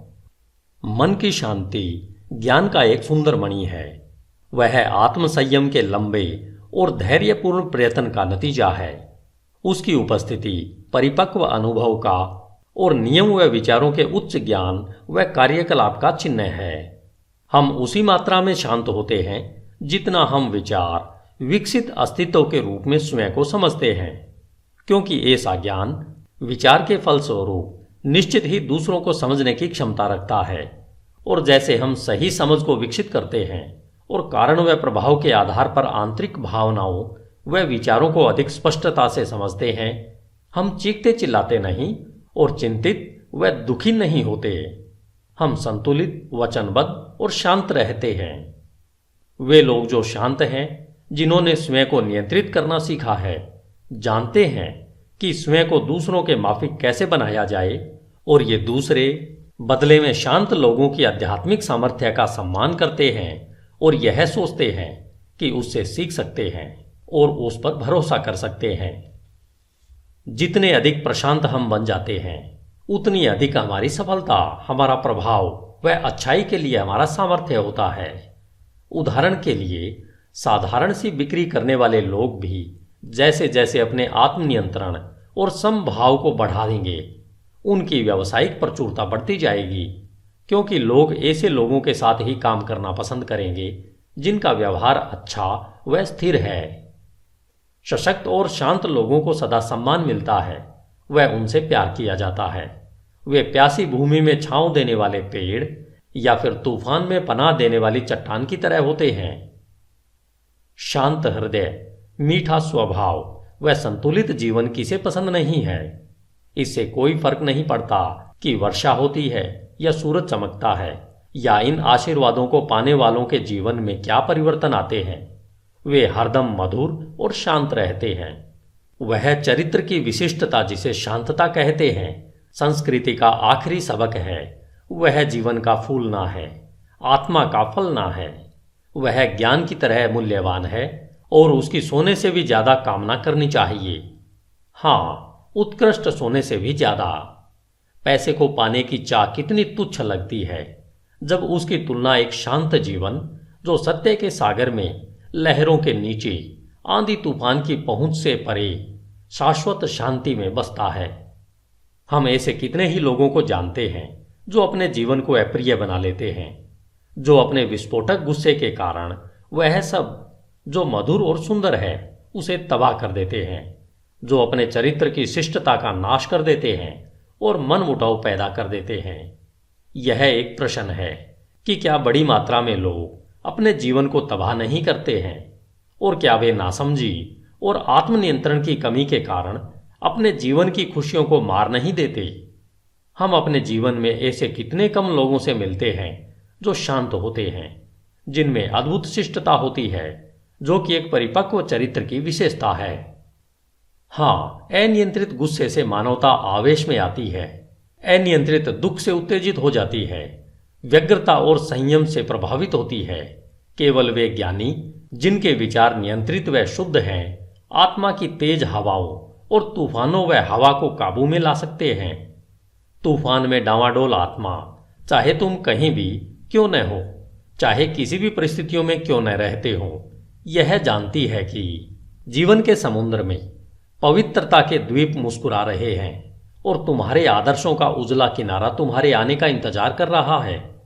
मन की शांति ज्ञान का एक सुंदर मणि है। वह आत्मसंयम के लंबे और धैर्यपूर्ण प्रयत्न का नतीजा है। उसकी उपस्थिति परिपक्व अनुभव का और नियम व विचारों के उच्च ज्ञान व कार्यकलाप का चिन्ह है। हम उसी मात्रा में शांत होते हैं जितना हम विचार विकसित अस्तित्व के रूप में स्वयं को समझते हैं, क्योंकि ऐसा ज्ञान विचार के फलस्वरूप निश्चित ही दूसरों को समझने की क्षमता रखता है। और जैसे हम सही समझ को विकसित करते हैं और कारण व प्रभाव के आधार पर आंतरिक भावनाओं व विचारों को अधिक स्पष्टता से समझते हैं, हम चीखते चिल्लाते नहीं और चिंतित व दुखी नहीं होते। हम संतुलित, वचनबद्ध और शांत रहते हैं। वे लोग जो शांत हैं, जिन्होंने स्वयं को नियंत्रित करना सीखा है, जानते हैं कि स्वयं को दूसरों के माफिक कैसे बनाया जाए, और ये दूसरे बदले में शांत लोगों की आध्यात्मिक सामर्थ्य का सम्मान करते हैं और यह सोचते हैं कि उससे सीख सकते हैं और उस पर भरोसा कर सकते हैं। जितने अधिक प्रशांत हम बन जाते हैं, उतनी अधिक हमारी सफलता, हमारा प्रभाव व अच्छाई के लिए हमारा सामर्थ्य होता है। उदाहरण के लिए, साधारण सी बिक्री करने वाले लोग भी जैसे जैसे अपने आत्मनियंत्रण और समभाव को बढ़ा देंगे, उनकी व्यावसायिक प्रचुरता बढ़ती जाएगी, क्योंकि लोग ऐसे लोगों के साथ ही काम करना पसंद करेंगे जिनका व्यवहार अच्छा व स्थिर है। सशक्त और शांत लोगों को सदा सम्मान मिलता है, वह उनसे प्यार किया जाता है। वे प्यासी भूमि में छांव देने वाले पेड़ या फिर तूफान में पनाह देने वाली चट्टान की तरह होते हैं। शांत हृदय, मीठा स्वभाव व संतुलित जीवन किसे पसंद नहीं है। इससे कोई फर्क नहीं पड़ता कि वर्षा होती है या सूरज चमकता है, या इन आशीर्वादों को पाने वालों के जीवन में क्या परिवर्तन आते हैं। वे हरदम मधुर और शांत रहते हैं। वह चरित्र की विशिष्टता जिसे शांतता कहते हैं, संस्कृति का आखिरी सबक है। वह जीवन का फूलना है, आत्मा का फलना है। वह ज्ञान की तरह मूल्यवान है और उसकी सोने से भी ज्यादा कामना करनी चाहिए। हाँ, उत्कृष्ट सोने से भी ज्यादा। पैसे को पाने की चाह कितनी तुच्छ लगती है जब उसकी तुलना एक शांत जीवन, जो सत्य के सागर में लहरों के नीचे आंधी तूफान की पहुंच से परे शाश्वत शांति में बसता है। हम ऐसे कितने ही लोगों को जानते हैं जो अपने जीवन को अप्रिय बना लेते हैं, जो अपने विस्फोटक गुस्से के कारण वह सब जो मधुर और सुंदर है उसे तबाह कर देते हैं, जो अपने चरित्र की शिष्टता का नाश कर देते हैं और मनमुटाव पैदा कर देते हैं। यह एक प्रश्न है कि क्या बड़ी मात्रा में लोग अपने जीवन को तबाह नहीं करते हैं, और क्या वे नासमझी और आत्मनियंत्रण की कमी के कारण अपने जीवन की खुशियों को मार नहीं देते। हम अपने जीवन में ऐसे कितने कम लोगों से मिलते हैं जो शांत होते हैं, जिनमें अद्भुत शिष्टता होती है, जो कि एक परिपक्व चरित्र की विशेषता है। हाँ, अनियंत्रित गुस्से से मानवता आवेश में आती है, अनियंत्रित दुख से उत्तेजित हो जाती है, व्यग्रता और संयम से प्रभावित होती है। केवल वे ज्ञानी जिनके विचार नियंत्रित व शुद्ध हैं, आत्मा की तेज हवाओं और तूफानों व हवा को काबू में ला सकते हैं। तूफान में डांवाडोल आत्मा, चाहे तुम कहीं भी क्यों न हो, चाहे किसी भी परिस्थितियों में क्यों न रहते हो, यह जानती है कि जीवन के समुद्र में पवित्रता के द्वीप मुस्कुरा रहे हैं और तुम्हारे आदर्शों का उजला किनारा तुम्हारे आने का इंतजार कर रहा है।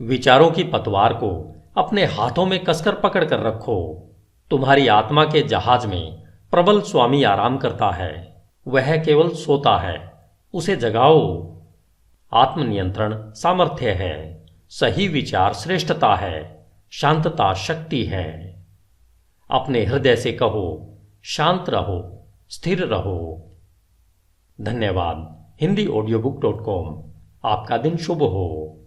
विचारों की पतवार को अपने हाथों में कसकर पकड़ कर रखो। तुम्हारी आत्मा के जहाज में प्रबल स्वामी आराम करता है, वह केवल सोता है, उसे जगाओ। आत्मनियंत्रण सामर्थ्य है, सही विचार श्रेष्ठता है, शांतता शक्ति है। अपने हृदय से कहो, शांत रहो, स्थिर रहो। धन्यवाद। HindiAudiobook.com। आपका दिन शुभ हो।